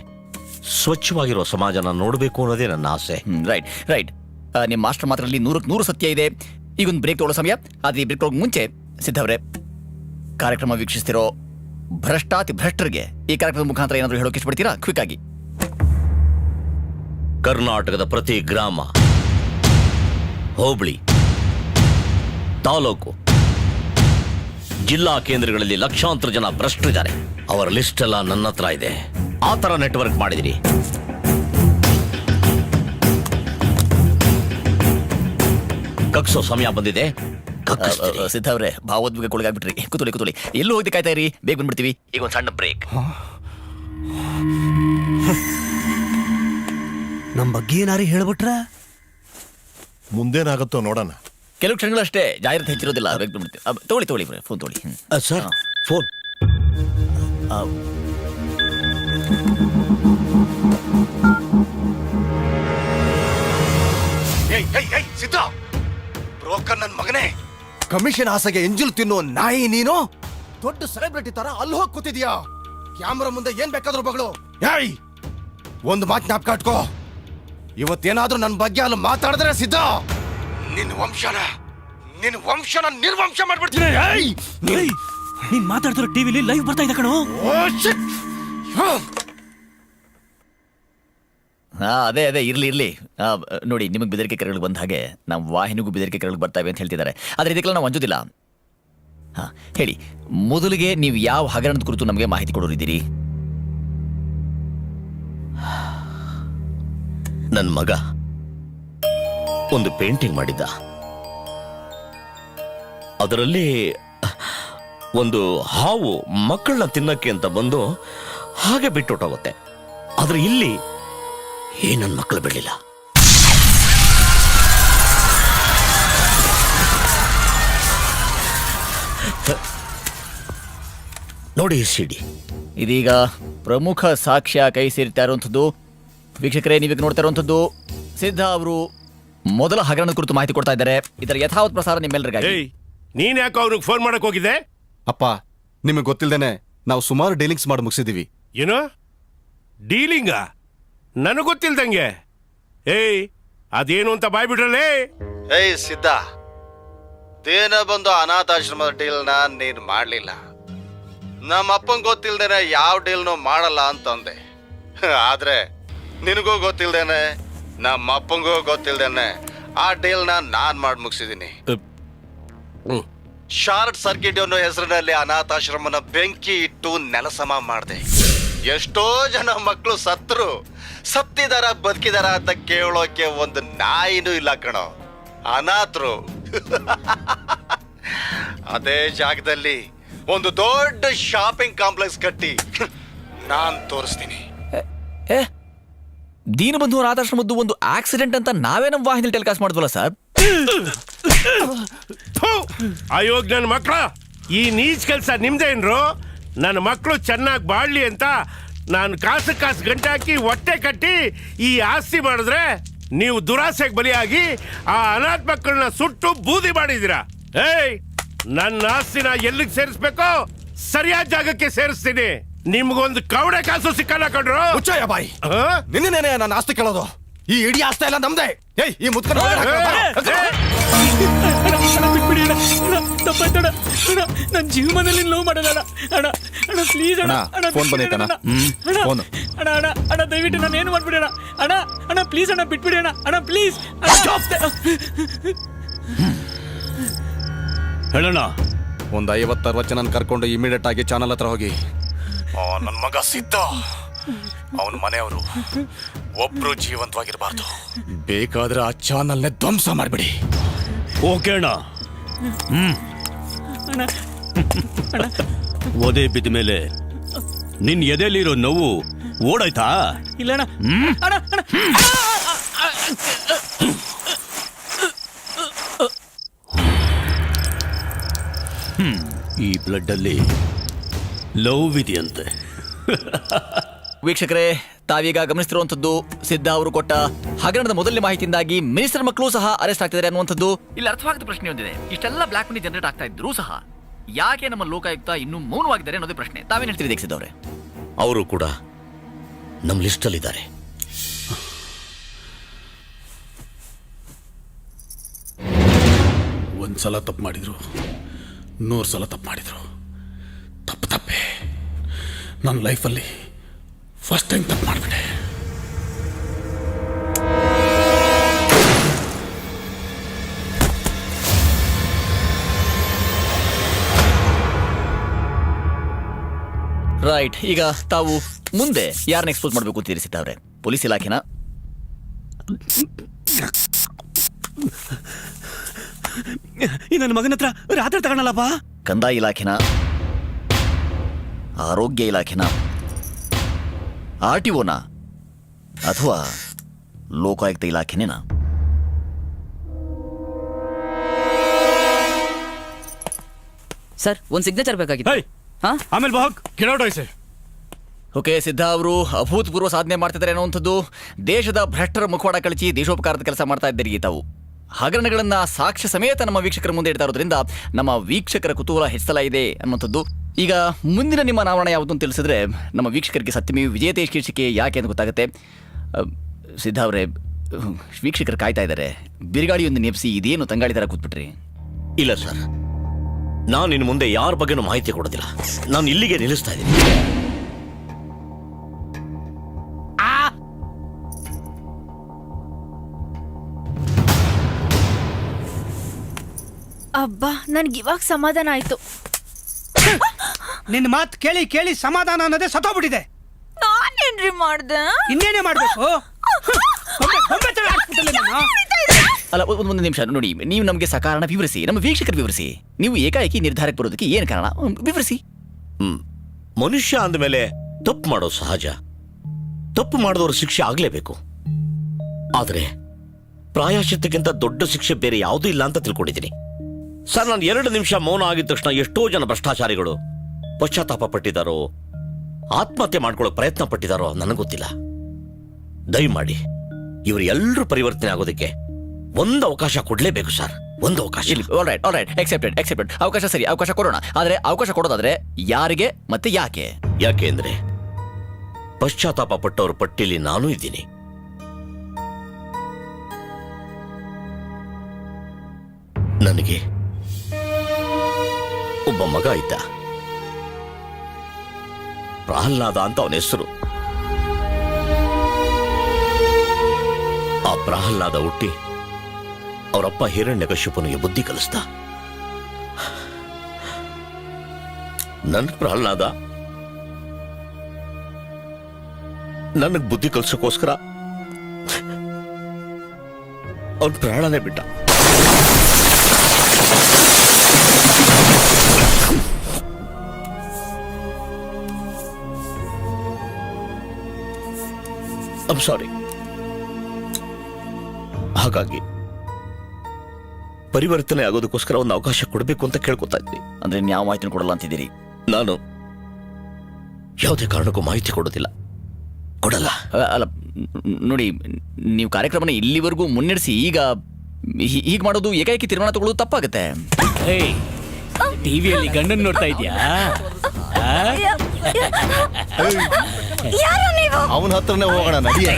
ಸ್ವಚ್ಛವಾಗಿರೋ ಸಮಾಜನ ನೋಡಬೇಕು ಅನ್ನೋದೇ ನನ್ನ ಆಸೆ. Right right. ನಿಮ್ಮ ಮಾಸ್ಟರ್ ಮಾತ್ರದಲ್ಲಿ 100% ಸತ್ಯ ಇದೆ. ಈಗೊಂದು ಬ್ರೇಕ್ ತಗೊಳ್ಳೋ ಸಮಯ. ಆದ್ರೆ ಈ ಬ್ರೇಕ್ ಮುಂಚೆ ಸಿದ್ಧವ್ರೆ, ಕಾರ್ಯಕ್ರಮ ವೀಕ್ಷಿಸ್ತಿರೋ ಭ್ರಷ್ಟರಿಗೆ ಈ ಕಾರ್ಯಕ್ರಮದ ಮುಖಾಂತರ ಏನಾದರೂ ಹೇಳೋಕೆ ಇಷ್ಟಪಡ್ತೀರಾ? ಕ್ವಿಕ್ ಆಗಿ. ಕರ್ನಾಟಕದ ಪ್ರತಿ ಗ್ರಾಮ, ಹೋಬಳಿ, ತಾಲೂಕು, ಜಿಲ್ಲಾ ಕೇಂದ್ರಗಳಲ್ಲಿ ಲಕ್ಷಾಂತರ ಜನ ಭ್ರಷ್ಟರಿದ್ದಾರೆ. ಅವರ ಲಿಸ್ಟ್ ಎಲ್ಲ ನನ್ನ ಹತ್ರ ಇದೆ. ಆ ತರ ನೆಟ್ವರ್ಕ್ ಮಾಡಿದಿರಿ. ಕಗ್ಸೋ ಸಮಯ ಬಂದಿದೆ. ಸಿದ್ಧವ್ರೆ, ಭಾವೋದ್ವೇಗಕ್ಕೊಳಗಾಗ್ಬಿಟ್ರಿ. ಕೂತೊಳಿ. ಎಲ್ಲೂ ಹೋಗಿ ಕಾಯ್ತಾ ಇರಿ, ಬೇಗ ಬಂದ್ಬಿಡ್ತೀವಿ. ಈಗ ಒಂದು ಸಣ್ಣ ಬ್ರೇಕ್. ನಮ್ಮ ಬಗ್ಗೆ ಏನಾರು ಹೇಳ್ಬಿಟ್ರೆ ಮುಂದೇನಾಗತ್ತೋ ನೋಡೋಣ. ಕೆಲವು ಕ್ಷಣಗಳಷ್ಟೇ, ಜಾಹೀರಾತು ಹೆಚ್ಚಿರೋದಿಲ್ಲ. ಬೇಗ ಬಂದ್ಬಿಡ್ತೀವಿ. ತೊಗೊಳ್ಳಿ ಫೋನ್ ತೊಗೊಳ್ಳಿ. Sir, phone. ಸಿದ್ಧ, ಬ್ರೋಕರ್ ನನ್ ಮಗನೇ, ಕಮಿಷನ್ ಆಸೆಗೆ ಎಂಜಲ್ ತಿನ್ನೋ ನಾಯಿ ನೀನು. ದೊಡ್ಡ ಸೆಲೆಬ್ರಿಟಿ ತರ ಅಲ್ಲಿ ಹೋಗಿ ಕೂತಿದ್ಯಾ. ಕ್ಯಾಮ್ರಾ ಮುಂದೆ ಏನ್ ಬೇಕಾದ್ರೂ ಬಗಳು. ಏಯ್, ಒಂದು ಮಾತು ಜ್ಞಾಪಕ ಇಟ್ಕೋ, ಇವತ್ತೇನಾದ್ರೂ ನನ್ನ ಬಗ್ಗೆ ಅಲ್ಲಿ ಮಾತಾಡಿದ್ರೆ ಸಿದ್ಧ, ನಿನ್ನ ವಂಶನ ನಿರ್ವಂಶ ಮಾಡ್ಬಿಡ್ತೀನಿ. ನೀನ್ ಮಾತಾಡ್ತಿರೋ ಟಿವಿಲಿ ಲೈವ್ ಬರ್ತಾ ಇದೆ ಕಣೋ. ಅದೇ ಇರ್ಲಿ. ನೋಡಿ, ನಿಮಗೆ ಬೆದರಿಕೆ ಕರೆಗಳು ಬಂದ ಹಾಗೆ ನಮ್ಮ ವಾಹಿನಿಗೂ ಬೆದರಿಕೆ ಕರೆಗಳು ಬರ್ತಾವೆ ಅಂತ ಹೇಳ್ತಿದ್ದಾರೆ. ಆದ್ರೆ ಇದಕ್ಕೆಲ್ಲ ನಾವು ಅಂಜೋದಿಲ್ಲ. ಹೇಳಿ, ಮೊದಲಿಗೆ ನೀವು ಯಾವ ಹಗರಣದ ಕುರಿತು ನಮಗೆ ಮಾಹಿತಿ ಕೊಡೋರಿದ್ದೀರಿ? ನನ್ನ ಮಗ ಒಂದು ಪೇಂಟಿಂಗ್ ಮಾಡಿದ್ದ. ಅದರಲ್ಲಿ ಒಂದು ಹಾವು ಮಕ್ಕಳನ್ನ ತಿನ್ನಕ್ಕೆ ಅಂತ ಬಂದು ಹಾಗೆ ಬಿಟ್ಟೊಟ್ಟೋಗುತ್ತೆ. ಆದ್ರೆ ಇಲ್ಲಿ ನನ್ನ ಮಕ್ಕಳು ಬಿಡಲಿಲ್ಲ. ನೋಡಿ ಸಿಡಿ. ಇದೀಗ ಪ್ರಮುಖ ಸಾಕ್ಷ್ಯ ಕೈ ಸೇರ್ತಾ ಇರುವಂಥದ್ದು. ವೀಕ್ಷಕರೇ, ನೀವೀಗ ನೋಡ್ತಾ ಇರುವಂಥದ್ದು ಸಿದ್ಧ ಅವರು ಮೊದಲ ಹಗರಣದ ಕುರಿತು ಮಾಹಿತಿ ಕೊಡ್ತಾ ಇದ್ದಾರೆ. ಇದರ ಯಥಾವತ್ ಪ್ರಸಾರ ನಿಮ್ಮೆಲ್ಲರಿಗಾಗಿ. ನೀನ್ ಯಾಕೆ ಅವ್ರಿಗೆ ಫೋನ್ ಮಾಡಕ್ ಹೋಗಿದ್ದೆ? ಅಪ್ಪ, ನಿಮಗೆ ಗೊತ್ತಿಲ್ದೇನೆ ನಾವು ಸುಮಾರು ಡೀಲಿಂಗ್ಸ್ ಮಾಡಿ ಮುಗಿಸಿದೀವಿ. ಏನು ಡೀಲಿಂಗ? ನನಗೆ ಗೊತ್ತಿಲ್ದಂಗೆ. ಅದೇನು ಅಂತ ಬಾಯ್ಬಿಟ್ರಲ್ಲೇ. ಸಿದ್ಧ, ದೇನ ಬಂದು ಅನಾಥಾಶ್ರಮದ ಡೀಲ್ನ ನೀನ್ ಮಾಡ್ಲಿಲ್ಲ. ನಮ್ಮ ಅಪ್ಪಂಗೆ ಗೊತ್ತಿಲ್ದೇನೆ ಯಾವ ಡೀಲ್ನು ಮಾಡಲ್ಲ ಅಂತಂದೆ. ಆದ್ರೆ ನಿನಗೂ ಗೊತ್ತಿಲ್ದೇನೆ, ನಮ್ಮ ಅಪ್ಪಂಗೂ ಗೊತ್ತಿಲ್ದೇನೆ ಆ ಡೀಲ್ನ ನಾನ್ ಮಾಡಿ ಮುಗಿಸಿದೀನಿ. ಶಾರ್ಟ್ ಸರ್ಕಿಟ್ ಅನ್ನೋ ಹೆಸರಿನಲ್ಲಿ ಅನಾಥಾಶ್ರಮನ ಬೆಂಕಿ ಇಟ್ಟು ನೆಲಸಮ ಮಾಡಿದೆ. ಎಷ್ಟೋ ಜನ ಮಕ್ಕಳು ಸತ್ತಿದಾರ ಬದುಕಿದಾರ ಅಂತ ಕೇಳೋಕೆ ಒಂದು ನಾಯಿನೂ ಇಲ್ಲ ಕಣೋ. ಅನಾಥರು. ಅದೇ ಜಾಗದಲ್ಲಿ ಒಂದು ದೊಡ್ಡ ಶಾಪಿಂಗ್ ಕಾಂಪ್ಲೆಕ್ಸ್ ಕಟ್ಟಿ ನಾನ್ ತೋರಿಸ್ತೀನಿ. ದೀನಬಂಧು ಅನಾಥಾಶ್ರಮದ್ದು ಒಂದು ಆಕ್ಸಿಡೆಂಟ್ ಅಂತ ನಾವೇ ನಮ್ಮ ವಾಹಿನಿಯಲ್ಲಿ ಟೆಲಿಕಾಸ್ಟ್ ಮಾಡಿದ್ವಲ್ಲ ಸರ್. ಅಯೋಗ್ ನನ್ನ ಮಕ್ಕಳ, ಈ ನೀಚ್ ಕೆಲಸ ನಿಮ್ದೇನ್ರು? ನನ್ನ ಮಕ್ಕಳು ಚೆನ್ನಾಗಿ ಬಾಳ್ಲಿ ಅಂತ ನಾನು ಕಾಸು ಗಂಟೆ ಹಾಕಿ ಹೊಟ್ಟೆ ಕಟ್ಟಿ ಈ ಆಸ್ತಿ ಮಾಡಿದ್ರೆ ನೀವು ದುರಾಸೆಗೆ ಬಲಿಯಾಗಿ ಆ ಅನಾಥ ಮಕ್ಕಳನ್ನ ಸುಟ್ಟು ಬೂದಿ ಮಾಡಿದೀರಾ. ನನ್ನ ಆಸ್ತಿನ ಎಲ್ಲಿಗೆ ಸೇರಿಸ್ಬೇಕೋ ಸರಿಯಾದ ಜಾಗಕ್ಕೆ ಸೇರಿಸ್ತೀನಿ. ನಿಮ್ಗೊಂದು ಕವಡೆ ಕಾಸು ಸಿಕ್ಕಲ್ಲ ಕಣ್ರು. ಮುಚ್ಚಯ್ಯ ಬಾಯಿ, ನಿನ್ನೇನೆ ನನ್ನ ಆಸ್ತಿ ಕೇಳೋದು. ಈ ಇಡೀ ಆಸ್ತಿ ಎಲ್ಲ ನಮ್ದೇ. ಈ ಮುತ್ಕ ನನ್ನ ಜೀವನದಲ್ಲಿ ನೋವು ಮಾಡೋಣ ಅಣ್ಣ. ಪ್ಲೀಸ್ ಅಣ್ಣ. ಫೋನ್ ಬಂದೈತಣ್ಣ. ಅಣ್ಣ ದಯವಿಟ್ಟು ನಾನು ಏನು ಮಾಡ್ಬಿಡಿ ಅಣ್ಣ. ಪ್ಲೀಸ್ ಅಣ್ಣ, ಬಿಟ್ಬಿಡಿ ಅಣ್ಣ ಪ್ಲೀಸ್. ಹೇಳಣ್ಣ, ಒಂದು 50-60 ಜನ ಕರ್ಕೊಂಡು ಇಮಿಡಿಯೇಟ್ ಆಗಿ ಚಾನಲ್ ಹತ್ರ ಹೋಗಿ. ನನ್ನ ಮಗ ಸಿದ್ಧ, ಅವನ ಮನೆಯವರು ಒಬ್ರು ಜೀವಂತವಾಗಿರಬಾರ್ದು. ಬೇಕಾದ್ರೆ ಆ ಚಾನಲ್ನೇ ಧ್ವಂಸ ಮಾಡ್ಬಿಡಿ. ಓಕೆ ಅಣ್ಣ. ಒದೆ ಬಿದ್ದ ಮೇಲೆ ನಿನ್ ಎದೆಲಿರೋ ನೋವು ಓಡಾಯ್ತಾ? ಇಲ್ಲಣ್ಣ ಈ ಬ್ಲಡ್ ಅಲ್ಲಿ ಲವ್ ಇದೆಯಂತೆ. ವೀಕ್ಷಕರೇ, ತಾವೀಗ ಗಮನಿಸ್ತಿರುವಂತದ್ದು ಸಿದ್ಧ ಅವರು ಕೊಟ್ಟ ಹಗರಣದ ಮೊದಲನೇ ಮಾಹಿತಿಯಿಂದಾಗಿ ಮಿನಿಸ್ಟರ್ ಮಕ್ಕಳು ಸಹ ಅರೆಸ್ಟ್ ಆಗ್ತಿದ್ದಾರೆ ಅನ್ನುವಂಥದ್ದು. ಇಲ್ಲಿ ಅರ್ಥವಾಗದ ಪ್ರಶ್ನೆ ಒಂದಿದೆ, ಇಷ್ಟೆಲ್ಲ ಬ್ಲಾಕ್ ಮನಿ ಜನರೇಟ್ ಆಗ್ತಾ ಇದ್ರು ಸಹ ಯಾಕೆ ನಮ್ಮ ಲೋಕಾಯುಕ್ತ ಇನ್ನೂ ಮೌನವಾಗಿದ್ದಾರೆ ಅನ್ನೋದೇ ಪ್ರಶ್ನೆ. ತಾವೇನು ಹೇಳ್ತೀರಿ ದೀಕ್ಷಿತ್ ಅವರೇ? ಅವರು ಕೂಡ ನಮ್ಮ ಲಿಸ್ಟಲ್ಲಿದ್ದಾರೆ. ಒಂದ್ಸಲ ತಪ್ಪು ಮಾಡಿದ್ರು 100 ಸಲ ತಪ್ಪು ಮಾಡಿದ್ರು. ತಪ್ಪೇ ನನ್ನ ಲೈಫಲ್ಲಿ ಫಸ್ಟ್ ಟೈಮ್ ತಪ್ಪು ಮಾಡಿಬಿಟ್ಟೆ. ರೈಟ್, ಈಗ ತಾವು ಮುಂದೆ ಯಾರನ್ನ ಎಕ್ಸ್ಪೋಸ್ ಮಾಡಬೇಕು ಅಂತ ತೀರಿಸಿದ್ದವ್ರೆ? ಪೊಲೀಸ್ ಇಲಾಖೆನ, ಈ ನನ್ನ ಮಗನ ಹತ್ರ ರಾತ್ರಿ ತಗೊಳಲ್ಲಪ್ಪ, ಕಂದಾಯ ಇಲಾಖೆನ, ಆರೋಗ್ಯ ಇಲಾಖೆನ, RTOನ ಅಥವಾ ಲೋಕಾಯುಕ್ತ ಇಲಾಖೆನೇನಾ? ಸರ್, ಒಂದು ಸಿಗ್ನೇಚರ್ ಬೇಕಾಗಿತ್ತು. ಆಮೇಲೆ ಬಾಗ್ ಕೆಳೋಡಾಯ್ಸೆ. ಓಕೆ, ಸಿದ್ಧ ಅವರು ಅಭೂತಪೂರ್ವ ಸಾಧನೆ ಮಾಡ್ತಿದ್ದಾರೆ ಅನ್ನುವಂಥದ್ದು. ದೇಶದ ಭ್ರಷ್ಟರ ಮುಖವಾಡ ಕಳಚಿ ದೇಶೋಪಕಾರದ ಕೆಲಸ ಮಾಡ್ತಾ ಇದ್ದೀರಿ ತಾವು. ಹಗರಣಗಳನ್ನ ಸಾಕ್ಷ್ಯ ಸಮೇತ ನಮ್ಮ ವೀಕ್ಷಕರ ಮುಂದೆ ಇಡ್ತಾ ಇರೋದ್ರಿಂದ ನಮ್ಮ ವೀಕ್ಷಕರ ಕುತೂಹಲ ಹೆಚ್ಚಲ ಇದೆ ಅನ್ನುವಂಥದ್ದು. ಈಗ ಮುಂದಿನ ನಿಮ್ಮ ನಾವರಣ ಯಾವುದು ಅಂತ ತಿಳಿಸಿದ್ರೆ ನಮ್ಮ ವೀಕ್ಷಕರಿಗೆ ಸತ್ಯಮೇವ ವಿಜಯತೆ ಶೀರ್ಷಿಕೆ ಯಾಕೆ ಅಂತ ಗೊತ್ತಾಗುತ್ತೆ. ಸಿದ್ಧ ಅವರೇ, ವೀಕ್ಷಕರು ಕಾಯ್ತಾ ಇದ್ದಾರೆ. ಬಿರುಗಾಳಿಯೊಂದು ನೆಪ್ಸಿ ಇದೇನು ತಂಗಾಳಿ ಥರ ಕೂತ್ಬಿಟ್ರಿ? ಇಲ್ಲ ಸರ್, ನಾನು ಇನ್ನು ಮುಂದೆ ಯಾರ ಬಗ್ಗೆನೂ ಮಾಹಿತಿ ಕೊಡೋದಿಲ್ಲ. ನಾನು ಇಲ್ಲಿಗೆ ನಿಲ್ಲಿಸ್ತಾ ಇದ್ದೀನಿ. ಅಬ್ಬಾ, ನನ್ಗೆ ಇವಾಗ ಸಮಾಧಾನ ಆಯ್ತು. ನಿನ್ನ ಮಾತು ಕೇಳಿ ಕೇಳಿ ಸಮಾಧಾನ ಅನ್ನೋದೇ ಸತ್ತೋಗ್ಬಿಟ್ಟಿದೆ. ನಾನೇನ್ರಿ ಮಾಡ್ದೆ? ಇನ್ನೇನೇ ಮಾಡ್ಬೇಕು? ಅಲ್ಲ, ಒಂದು ನಿಮಿಷ ನೋಡಿ. ನೀವು ನಮಗೆ ಸಕಾರಣ ವಿವರಿಸಿ, ನಮ್ಮ ವೀಕ್ಷಕರು ವಿವರಿಸಿ. ನೀವು ಏಕಾಏಕಿ ನಿರ್ಧಾರಕ್ಕೆ ಬರೋದಕ್ಕೆ ಏನು ಕಾರಣ ವಿವರಿಸಿ. ಮನುಷ್ಯ ಅಂದಮೇಲೆ ತಪ್ಪು ಮಾಡೋದು ಸಹಜ. ತಪ್ಪು ಮಾಡಿದವರು ಶಿಕ್ಷೆ ಆಗಲೇಬೇಕು. ಆದರೆ ಪ್ರಾಯಶ್ಚಿತ್ತಕ್ಕಿಂತ ದೊಡ್ಡ ಶಿಕ್ಷೆ ಬೇರೆ ಯಾವುದೂ ಇಲ್ಲ ಅಂತ ತಿಳ್ಕೊಂಡಿದ್ದೀನಿ ಸರ್. ನಾನು 2 ನಿಮಿಷ ಮೌನ ಆಗಿದ ತಕ್ಷಣ ಎಷ್ಟೋ ಜನ ಭ್ರಷ್ಟಾಚಾರಿಗಳು ಪಶ್ಚಾತ್ತಾಪ ಪಟ್ಟಿದ್ದಾರೋ, ಆತ್ಮಹತ್ಯೆ ಮಾಡ್ಕೊಳ್ಳೋ ಪ್ರಯತ್ನ ಪಟ್ಟಿದ್ದಾರೋ ನನಗೆ ಗೊತ್ತಿಲ್ಲ. ದಯಮಾಡಿ ಇವರು ಎಲ್ಲರೂ ಪರಿವರ್ತನೆ ಆಗೋದಕ್ಕೆ ಒಂದು ಅವಕಾಶ ಕೊಡಲೇಬೇಕು ಸರ್, ಒಂದು ಅವಕಾಶ. ಎಕ್ಸೆಪ್ಟೆಡ್. ಅವಕಾಶ ಸರಿ, ಅವಕಾಶ ಕೊಡೋಣ. ಆದರೆ ಅವಕಾಶ ಕೊಡೋದಾದ್ರೆ ಯಾರಿಗೆ ಮತ್ತೆ ಯಾಕೆ? ಯಾಕೆ ಅಂದ್ರೆ ಪಶ್ಚಾತ್ತಾಪ ಪಟ್ಟವ್ರ ಪಟ್ಟಿಲಿ ನಾನೂ ಇದ್ದೀನಿ. ನನಗೆ ಒಬ್ಬ ಮಗ ಇದ್ದ, ಪ್ರಹ್ಲಾದ ಅಂತ ಅವನ ಹೆಸರು. ಆ ಪ್ರಹ್ಲಾದ ಹುಟ್ಟಿ ಅವರಪ್ಪ ಹಿರಣ್ಯಕಶ್ಯಪನಿಗೆ ಬುದ್ಧಿ ಕಲಿಸ್ದ. ನನ್ನ ಪ್ರಹ್ಲಾದ ನನಗ್ ಬುದ್ಧಿ ಕಲಿಸೋಕೋಸ್ಕರ ಅವನ್ ಪ್ರಾಣನೇ ಬಿಟ್ಟ. I'm sorry. ಹಾಗಾಗಿ ಪರಿವರ್ತನೆ ಆಗೋದಕ್ಕೋಸ್ಕರ ಒಂದು ಅವಕಾಶ ಕೊಡಬೇಕು ಅಂತ ಕೇಳ್ಕೊತಾ ಇದ್ವಿ. ಅಂದ್ರೆ ಯಾವ ಮಾಹಿತಿ ಕೊಡಲ್ಲ ಅಂತಿದ್ದೀರಿ? ನಾನು ಯಾವುದೇ ಕಾರಣಕ್ಕೂ ಮಾಹಿತಿ ಕೊಡೋದಿಲ್ಲ, ಕೊಡಲ್ಲ. ಅಲ್ಲ ನೋಡಿ, ನೀವು ಕಾರ್ಯಕ್ರಮನ ಇಲ್ಲಿವರೆಗೂ ಮುನ್ನಡೆಸಿ ಈಗ ಹೀಗೆ ಮಾಡೋದು, ಏಕಾಏಕಿ ತೀರ್ಮಾನ ತಗೊಳ್ಳೋದು ತಪ್ಪಾಗುತ್ತೆ. ಟಿವಿಯಲ್ಲಿ ಗಂಡನ್ ನೋಡ್ತಾ ಇದೆಯಾ? ಯಾರು ನೀವು? ಅವನ ಹತ್ರನೇ ಹೋಗೋಣ, ನಡಿಯ.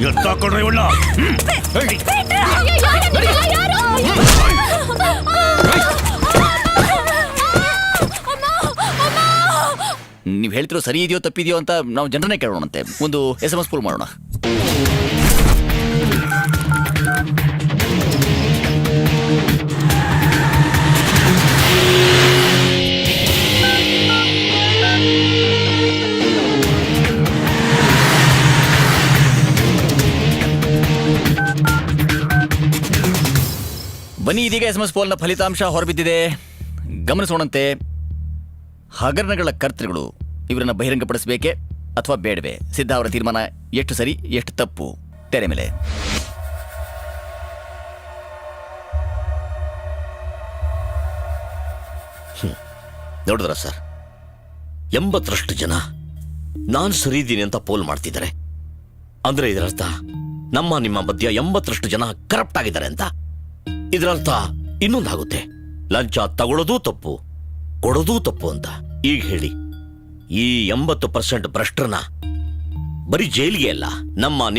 ಎತ್ತಾಕೊಂಡ್ರೆ ಇವಳ ನೀವು ಹೇಳ್ತಿರೋ ಸರಿ ಇದೆಯೋ ತಪ್ಪಿದೆಯೋ ಅಂತ ನಾವು ಜನರನ್ನೇ ಕೇಳೋಣಂತೆ. ಒಂದು SMS ಪೋಲ್ ಮಾಡೋಣ. ಬನ್ನಿ, ಇದೀಗ SMS ಪೋಲ್ನ ಫಲಿತಾಂಶ ಹೊರಬಿದ್ದಿದೆ. ಗಮನಿಸೋಣಂತೆ. ಹಗರಣಗಳ ಕರ್ತೃಗಳು ಇವರನ್ನ ಬಹಿರಂಗಪಡಿಸಬೇಕೆ ಅಥವಾ ಬೇಡವೇ? ಸಿದ್ಧ ಅವರ ತೀರ್ಮಾನ ಎಷ್ಟು ಸರಿ ಎಷ್ಟು ತಪ್ಪು ತೆರೆ ಮೇಲೆ. ನೋಡಿದ್ರ ಸರ್, 80% ಜನ ನಾನು ಸರಿ ಇದ್ದೀನಿ ಅಂತ ಪೋಲ್ ಮಾಡ್ತಿದ್ದಾರೆ. ಅಂದ್ರೆ ಇದರರ್ಥ ನಿಮ್ಮ ಮಧ್ಯ 80% ಜನ ಕರಪ್ಟ್ ಆಗಿದ್ದಾರೆ ಅಂತ. ಇದರರ್ಥ ಇನ್ನೊಂದಾಗುತ್ತೆ, ಲಂಚ ತಗೊಳ್ಳೋದು ತಪ್ಪು, ಕೊಡೋದು ತಪ್ಪು ಅಂತ. ಈಗ ಹೇಳಿ, ಈ 80% ಭ್ರಷ್ಟರನ್ನ ಬರೀ ಜೈಲಿಗೆ ಅಲ್ಲ,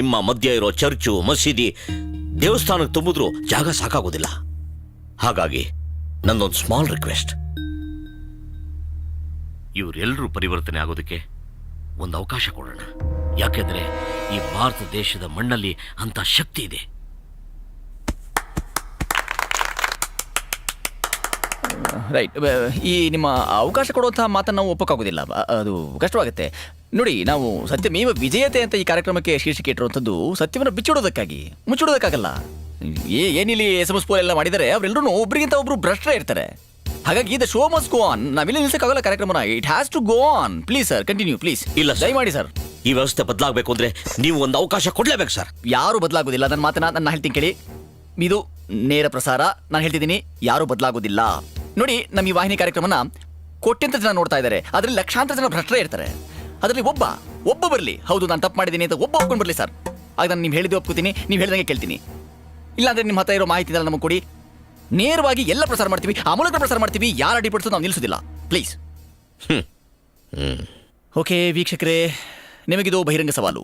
ನಿಮ್ಮ ಮಧ್ಯ ಇರೋ ಚರ್ಚು, ಮಸೀದಿ, ದೇವಸ್ಥಾನಕ್ಕೆ ತುಂಬಿದ್ರು ಜಾಗ ಸಾಕಾಗೋದಿಲ್ಲ. ಹಾಗಾಗಿ ನಂದೊಂದು ಸ್ಮಾಲ್ ರಿಕ್ವೆಸ್ಟ್, ಇವರೆಲ್ಲರೂ ಪರಿವರ್ತನೆ ಆಗೋದಕ್ಕೆ ಒಂದು ಅವಕಾಶ ಕೊಡೋಣ. ಯಾಕೆಂದ್ರೆ ಈ ಭಾರತ ದೇಶದ ಮಣ್ಣಲ್ಲಿ ಅಂತ ಶಕ್ತಿ ಇದೆ. ರೈಟ್. ಈ ನಿಮ್ಮ ಅವಕಾಶ ಕೊಡುವಂತಹ ಮಾತನ್ನು ನಾವು ಒಪ್ಪಕ್ಕಾಗೋದಿಲ್ಲ, ಅದು ಕಷ್ಟವಾಗುತ್ತೆ. ನೋಡಿ, ನಾವು ಸತ್ಯಮೇವ ವಿಜಯತೆ ಅಂತ ಈ ಕಾರ್ಯಕ್ರಮಕ್ಕೆ ಶೀರ್ಷಿಕೆ ಇಟ್ಟಿರುವಂಥದ್ದು ಸತ್ಯವನ್ನು ಬಿಚ್ಚಿಡೋದಕ್ಕಾಗಿ, ಮುಚ್ಚಿಡೋದಕ್ಕಾಗಲ್ಲ. ಏನಿಲ್ಲಿ SMS ಪೋಲ್ ಎಲ್ಲ ಮಾಡಿದರೆ ಅವರೆಲ್ಲರೂ ಒಬ್ರಿಗಿಂತ ಒಬ್ರು ಭ್ರಷ್ಟರೇ ಇರ್ತಾರೆ. ಹಾಗಾಗಿ the show must go on. ನಾವಿಲ್ಲಿ ನಿಲ್ಸಕ್ಕಾಗಲ್ಲ ಕಾರ್ಯಕ್ರಮನ. It has to go on. Please sir, continue please. ಇಲ್ಲ, ದಯಮಾಡಿ ಸರ್. ಈ ವ್ಯವಸ್ಥೆ ಬದಲಾಗಬೇಕು ಅಂದ್ರೆ ನೀವು ಒಂದು ಅವಕಾಶ ಕೊಡ್ಲೇಬೇಕು ಸರ್. ಯಾರು ಬದಲಾಗೋದಿಲ್ಲ. ನನ್ನ ಮಾತನ್ನ ನಾನು ಹೇಳ್ತೀನಿ ಕೇಳಿ. ಇದು ನೇರ ಪ್ರಸಾರ. ನಾನು ಹೇಳ್ತಿದ್ದೀನಿ, ಯಾರು ಬದಲಾಗೋದಿಲ್ಲ. ನೋಡಿ, ನಮ್ಮ ಈ ವಾಹಿನಿ ಕಾರ್ಯಕ್ರಮನ ಕೋಟ್ಯಂತ ಜನ ನೋಡ್ತಾ ಇದ್ದಾರೆ. ಅದರಲ್ಲಿ ಲಕ್ಷಾಂತರ ಜನ ಭ್ರಷ್ಟರೇ ಇರ್ತಾರೆ. ಅದರಲ್ಲಿ ಒಬ್ಬ ಬರಲಿ, ಹೌದು ನಾನು ತಪ್ಪು ಮಾಡಿದ್ದೀನಿ ಅಂತ ಒಬ್ಬ ಒಪ್ಕೊಂಡು ಬರಲಿ ಸರ್. ಆಗ ನಾನು ನೀವು ಹೇಳಿದ್ದು ಒಪ್ಕೋತೀನಿ, ನೀವು ಹೇಳಿದಂಗೆ ಕೇಳ್ತೀನಿ. ಇಲ್ಲಾಂದ್ರೆ ನಿಮ್ಮ ಹತ್ರ ಇರೋ ಮಾಹಿತಿ ನಮಗೆ ಕೊಡಿ, ನೇರವಾಗಿ ಎಲ್ಲ ಪ್ರಸಾರ ಮಾಡ್ತೀವಿ, ಅಮೂಲಕ ಪ್ರಸಾರ ಮಾಡ್ತೀವಿ. ಯಾರು ಅಡ್ಡಿಪಡಿಸೋದು ನಾವು ನಿಲ್ಲಿಸೋದಿಲ್ಲ, ಪ್ಲೀಸ್. ಓಕೆ ವೀಕ್ಷಕರೇ, ನಿಮಗಿದು ಬಹಿರಂಗ ಸವಾಲು.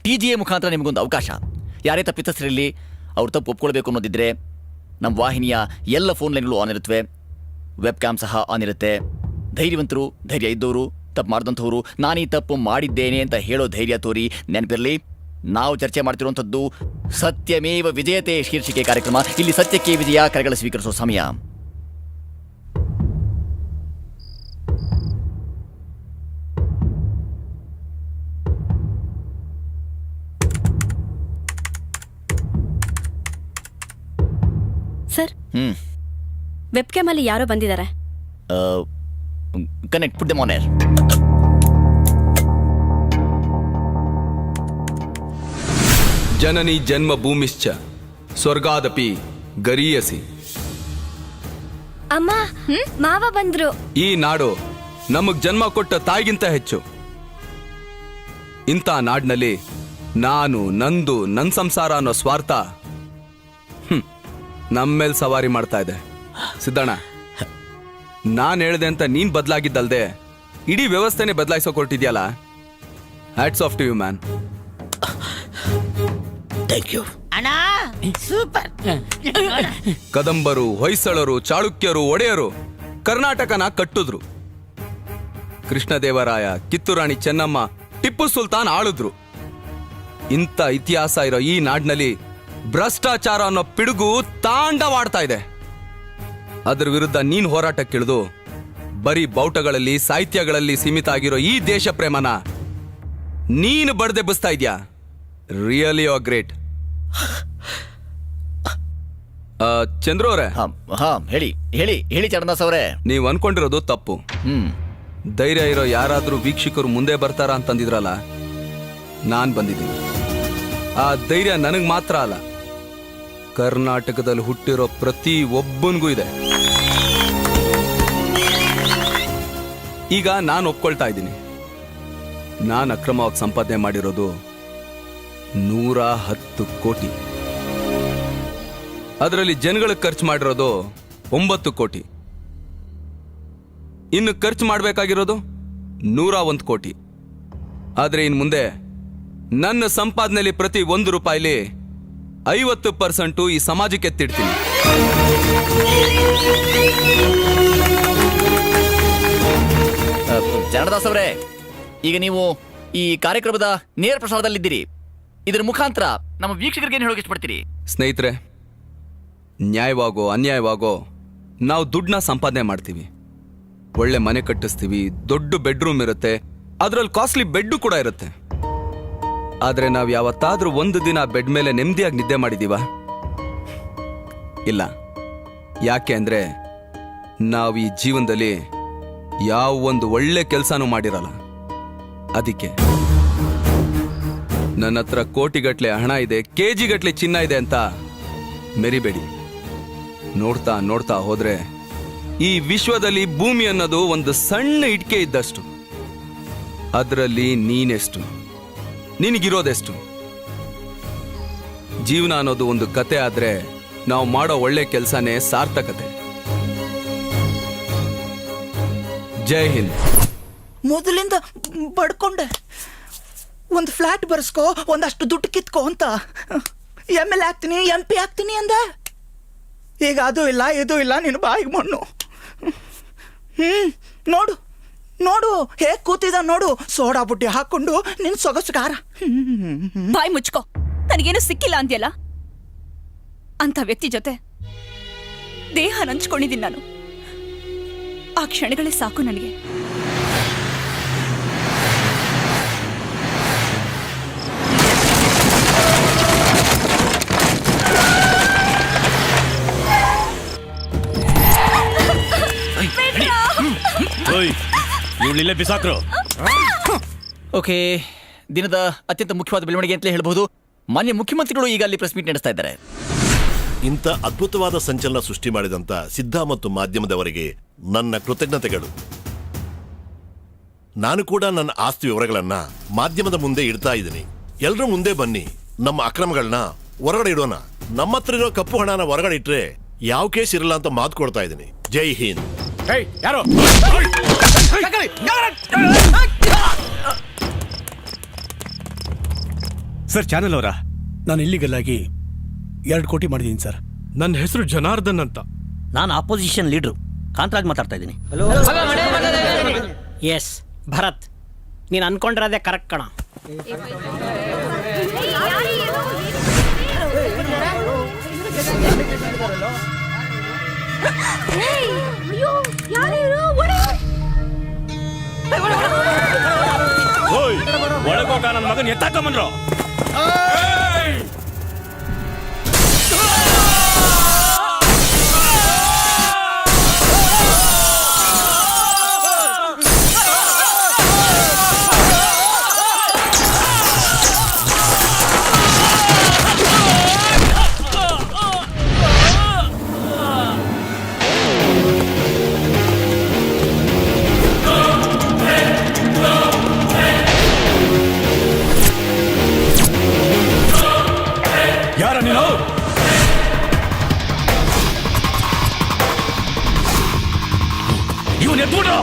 TGA ಮುಖಾಂತರ ನಿಮಗೊಂದು ಅವಕಾಶ. ಯಾರೇ ತಪ್ಪಿತಸ್ಥರಿರಲಿ, ಅವ್ರು ತಪ್ಪು ಒಪ್ಕೊಳ್ಬೇಕು ಅನ್ನೋದಿದ್ರೆ ನಮ್ಮ ವಾಹಿನಿಯ ಎಲ್ಲ ಫೋನ್ ಲೈನ್ಗಳು ಆನ್ ಇರುತ್ತವೆ, ವೆಬ್ ಕ್ಯಾಮ್ ಸಹ ಆನ್ ಇರುತ್ತೆ. ಧೈರ್ಯವಂತರು, ಧೈರ್ಯ ಇದ್ದವರು, ತಪ್ಪು ಮಾಡಿದಂಥವ್ರು ನಾನೀ ತಪ್ಪು ಮಾಡಿದ್ದೇನೆ ಅಂತ ಹೇಳೋ ಧೈರ್ಯ ತೋರಿ. ನೆನಪಿರಲಿ, ನಾವು ಚರ್ಚೆ ಮಾಡ್ತಿರುವಂಥದ್ದು ಸತ್ಯಮೇವ ವಿಜಯತೆ ಶೀರ್ಷಿಕೆ ಕಾರ್ಯಕ್ರಮ. ಇಲ್ಲಿ ಸತ್ಯಕ್ಕೆ ವಿಜಯ, ಕರೆಗಳ ಸ್ವೀಕರಿಸೋ ಸಮಯ. ಸರ್, ವೆಬ್ ಕ್ಯಾಮ್ ಅಲ್ಲಿ ಯಾರೋ ಬಂದಿದ್ದಾರೆ. Connect, put them on air. ಜನನಿ ಜನ್ಮ ಭೂಮಿಶ್ಚ ಸ್ವರ್ಗಾದಪಿ ಗರೀಯಸಿ. ಅಮ್ಮ, ಮಾವ ಬಂದ್ರು. ಈ ನಾಡು ನಮಗ್ ಜನ್ಮ ಕೊಟ್ಟ ತಾಯಿಗಿಂತ ಹೆಚ್ಚು. ಇಂಥ ನಾಡಿನಲ್ಲಿ ನಾನು, ನಂದು, ನನ್ ಸಂಸಾರ ಅನ್ನೋ ಸ್ವಾರ್ಥ ನಮ್ಮೇಲ್ ಸವಾರಿ ಮಾಡ್ತಾ ಇದೆ. ಸಿದ್ದಣ್ಣ, ನಾನ್ ಹೇಳ್ದೆ ಅಂತ ನೀನ್ ಬದಲಾಗಿದ್ದಲ್ದೆ ಇಡೀ ವ್ಯವಸ್ಥೆನೆ ಬದಲಾಯಿಸೋ ಕೊಟ್ಟಿದ್ಯಲ್ಲ. Hats off to you man. Thank you. Super. ಕದಂಬರು, ಹೊಯ್ಸಳರು, ಚಾಳುಕ್ಯರು, ಒಡೆಯರು ಕರ್ನಾಟಕನ ಕಟ್ಟಿದ್ರು. ಕೃಷ್ಣದೇವರಾಯ, ಕಿತ್ತೂರಾಣಿ ಚೆನ್ನಮ್ಮ, ಟಿಪ್ಪು ಸುಲ್ತಾನ್ ಆಳಿದ್ರು. ಇಂಥ ಇತಿಹಾಸ ಇರೋ ಈ ನಾಡಿನಲ್ಲಿ ಭ್ರಷ್ಟಾಚಾರ ಅನ್ನೋ ಪಿಡುಗು ತಾಂಡವಾಡ್ತಾ ಇದೆ. ಅದರ ವಿರುದ್ಧ ನೀನ್ ಹೋರಾಟಕ್ಕಿಳಿದು ಬರೀ ಬಾವುಟಗಳಲ್ಲಿ, ಸಾಹಿತ್ಯಗಳಲ್ಲಿ ಸೀಮಿತ ಆಗಿರೋ ಈ ದೇಶ ಪ್ರೇಮನ ನೀನು ಬಡ್ದೆಬ್ಬಿಸ್ತಾ ಇದ್ಯಾ. Really you are great. Chandru ಅವರೇ, ಹೇಳಿ ಹೇಳಿ ಹೇಳಿ ಚರಣದಾಸ್ ಅವರೇ. ನೀವು ಅನ್ಕೊಂಡಿರೋದು ತಪ್ಪು. ಧೈರ್ಯ ಇರೋ ಯಾರಾದ್ರೂ ವೀಕ್ಷಕರು ಮುಂದೆ ಬರ್ತಾರ ಅಂತಂದಿದ್ರಲ್ಲ, ನಾನ್ ಬಂದಿದ್ದೀನಿ. ಆ ಧೈರ್ಯ ನನಗ್ ಮಾತ್ರ ಅಲ್ಲ, ಕರ್ನಾಟಕದಲ್ಲಿ ಹುಟ್ಟಿರೋ ಪ್ರತಿ ಒಬ್ಬನಿಗೂ ಇದೆ. ಈಗ ನಾನು ಒಪ್ಕೊಳ್ತಾ ಇದ್ದೀನಿ, ನಾನು ಅಕ್ರಮವಾಗಿ ಸಂಪಾದನೆ ಮಾಡಿರೋದು 110 ಕೋಟಿ. ಅದರಲ್ಲಿ ಜನಗಳಿಗೆ ಖರ್ಚು ಮಾಡಿರೋದು 9 ಕೋಟಿ. ಇನ್ನು ಖರ್ಚು ಮಾಡಬೇಕಾಗಿರೋದು 101 ಕೋಟಿ. ಆದ್ರೆ ಇನ್ನು ಮುಂದೆ ನನ್ನ ಸಂಪಾದನೆಯಲ್ಲಿ ಪ್ರತಿ 1 ರೂಪಾಯಿಲಿ 50% ಈ ಸಮಾಜಕ್ಕೆ ಎತ್ತಿಡ್ತೀನಿ. ಚರಣದಾಸ್ ಅವರೇ, ಈಗ ನೀವು ಈ ಕಾರ್ಯಕ್ರಮದ ನೇರ ಪ್ರಸಾರದಲ್ಲಿದ್ದೀರಿ. ಇದರ ಮುಖಾಂತರ ನಮ್ಮ ವೀಕ್ಷಕರಿಗೆ ಏನು ಹೇಳೋಕೆ ಇಷ್ಟಪಡ್ತೀರಿ? ಸ್ನೇಹಿತರೆ, ನ್ಯಾಯವಾಗೋ ಅನ್ಯಾಯವಾಗೋ ನಾವು ದುಡ್ಡನ್ನ ಸಂಪಾದನೆ ಮಾಡ್ತೀವಿ. ಒಳ್ಳೆ ಮನೆ ಕಟ್ಟಿಸ್ತೀವಿ, ದೊಡ್ಡ ಬೆಡ್ರೂಮ್ ಇರುತ್ತೆ, ಅದರಲ್ಲಿ ಕಾಸ್ಟ್ಲಿ ಬೆಡ್ ಕೂಡ ಇರುತ್ತೆ. ಆದ್ರೆ ನಾವು ಯಾವತ್ತಾದ್ರೂ ಒಂದು ದಿನ ಬೆಡ್ ಮೇಲೆ ನೆಮ್ಮದಿಯಾಗಿ ನಿದ್ದೆ ಮಾಡಿದೀವ? ಇಲ್ಲ. ಯಾಕೆ ಅಂದರೆ ನಾವು ಈ ಜೀವನದಲ್ಲಿ ಯಾವ ಒಂದು ಒಳ್ಳೆ ಕೆಲಸನೂ ಮಾಡಿರಲ್ಲ. ಅದಕ್ಕೆ ನನ್ನ ಹತ್ರ ಕೋಟಿಗಟ್ಲೆ ಹಣ ಇದೆ, ಕೆಜಿಗಟ್ಲೆ ಚಿನ್ನ ಇದೆ ಅಂತ ಮೆರಿಬೇಡಿ. ನೋಡ್ತಾ ನೋಡ್ತಾ ಹೋದ್ರೆ ಈ ವಿಶ್ವದಲ್ಲಿ ಭೂಮಿ ಅನ್ನೋದು ಒಂದು ಸಣ್ಣ ಇಟ್ಕೆ ಇದ್ದಷ್ಟು. ಅದರಲ್ಲಿ ನೀನೆಷ್ಟು, ನಿನಗಿರೋದೆಷ್ಟು? ಜೀವನ ಅನ್ನೋದು ಒಂದು ಕತೆ ಆದ್ರೆ ನಾವು ಮಾಡೋ ಒಳ್ಳೆ ಕೆಲಸನೇ ಸಾರ್ಥಕತೆ. ಜೈ ಹಿಂದ್. ಮೊದಲಿಂದ ಬಡ್ಕೊಂಡೆ ಒಂದು ಫ್ಲಾಟ್ ಬರ್ಸ್ಕೋ, ಒಂದಷ್ಟು ದುಡ್ಡು ಕಿತ್ಕೋ ಅಂತ. MLA ಆಗ್ತೀನಿ, MP ಆಗ್ತೀನಿ ಅಂದ. ಈಗ ಅದು ಇಲ್ಲ ಇದು ಇಲ್ಲ, ನೀನು ಬಾಯಿಗೆ ಮಣ್ಣು. ನೋಡು ನೋಡು ಹೇಗ್ ಕೂತಿದ ನೋಡು, ಸೋಡಾ ಬುಡ್ಡಿ ಹಾಕೊಂಡು ನಿನ್ ಸೊಗಸುಗಾರ. ಬಾಯ್ ಮುಚ್ಕೋ. ನನಗೇನು ಸಿಕ್ಕಿಲ್ಲ ಅಂದ್ಯಲ್ಲ, ಅಂತ ವ್ಯಕ್ತಿ ಜೊತೆ ದೇಹ ಹಂಚ್ಕೊಂಡಿದ್ದೀನಿ ನಾನು. ಆ ಕ್ಷಣಗಳೇ ಸಾಕು ನನಗೆ. ಇವಳಿಲ್ಲೇ ಬಿಸಾಕ್ರು. ಓಕೆ, ದಿನದ ಅತ್ಯಂತ ಮುಖ್ಯವಾದ ಬೆಳವಣಿಗೆ ಅಂತಲೇ ಹೇಳ್ಬಹುದು. ಮಾನ್ಯ ಮುಖ್ಯಮಂತ್ರಿಗಳು ಈಗ ಅಲ್ಲಿ ಪ್ರೆಸ್ ಮೀಟ್ ನಡೆಸ್ತಾ ಇದ್ದಾರೆ. ಇಂಥ ಅದ್ಭುತವಾದ ಸಂಚಲನ ಸೃಷ್ಟಿ ಮಾಡಿದಂತ ಸಿದ್ಧ ಮತ್ತು ಮಾಧ್ಯಮದವರಿಗೆ ನನ್ನ ಕೃತಜ್ಞತೆಗಳು. ನಾನು ಕೂಡ ನನ್ನ ಆಸ್ತಿ ವಿವರಗಳನ್ನ ಮಾಧ್ಯಮದ ಮುಂದೆ ಇಡ್ತಾ ಇದ್ದೀನಿ. ಎಲ್ಲರೂ ಮುಂದೆ ಬನ್ನಿ, ನಮ್ಮ ಅಕ್ರಮಗಳನ್ನ ಹೊರಗಡೆ ಇಡೋಣ. ನಮ್ಮ ಹತ್ರ ಇರೋ ಕಪ್ಪು ಹಣನ ಹೊರಗಡೆ ಇಟ್ರೆ ಯಾವ ಕೇಸ್ ಇರಲ್ಲ ಅಂತ ಮಾತು ಕೊಡ್ತಾ ಇದ್ದೀನಿ. ಜೈ ಹಿಂದ್. ಯಾರು ಸರ್ ಚಾನೆಲ್ ಅವರ? ನಾನು ಇಲ್ಲಿಗಲ್ಲಾಗಿ 2 ಕೋಟಿ ಮಾಡಿದ್ದೀನಿ ಸರ್. ನನ್ನ ಹೆಸರು ಜನಾರ್ದನ್ ಅಂತ. ನಾನು ಆಪೋಸಿಷನ್ ಲೀಡ್ರು ಕಾಂತರಾಜ್ ಮಾತಾಡ್ತಾ ಇದ್ದೀನಿ. ಎಸ್ ಭರತ್, ನೀನು ಅನ್ಕೊಂಡಿರೋದೇ ಕರೆಕ್ಟ್ ಕಣ. ಒಳಗೋಗ, ನನ್ನ ಮಗನ್ ಎತ್ತಾಕೊಂಬಂದ್ರು. ಯಾರ ನೀನು? ಇವನ್ ಎತ್ಬಿಡು.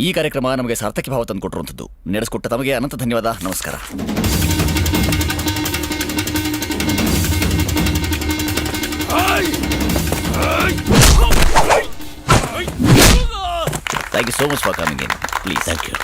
ಈ ಕಾರ್ಯಕ್ರಮ ನಮಗೆ ಸಾರ್ಥಕ ಭಾವ ತಂದು ಕೊಟ್ಟಿರುವಂಥದ್ದು. ನಡೆಸಿಕೊಟ್ಟ ತಮಗೆ ಅನಂತ ಧನ್ಯವಾದ. ನಮಸ್ಕಾರ. Thank you so much for coming in. Please. Thank you.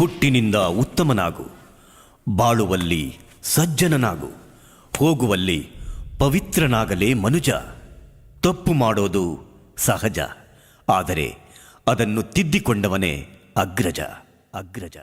ಹುಟ್ಟಿನಿಂದ ಉತ್ತಮನಾಗು, ಬಾಳುವಲ್ಲಿ ಸಜ್ಜನನಾಗು, ಹೋಗುವಲ್ಲಿ ಪವಿತ್ರನಾಗಲೇ ಮನುಜ. ತಪ್ಪು ಮಾಡೋದು ಸಹಜ, ಆದರೆ ಅದನ್ನು ತಿದ್ದಿಕೊಂಡವನೇ ಅಗ್ರಜ.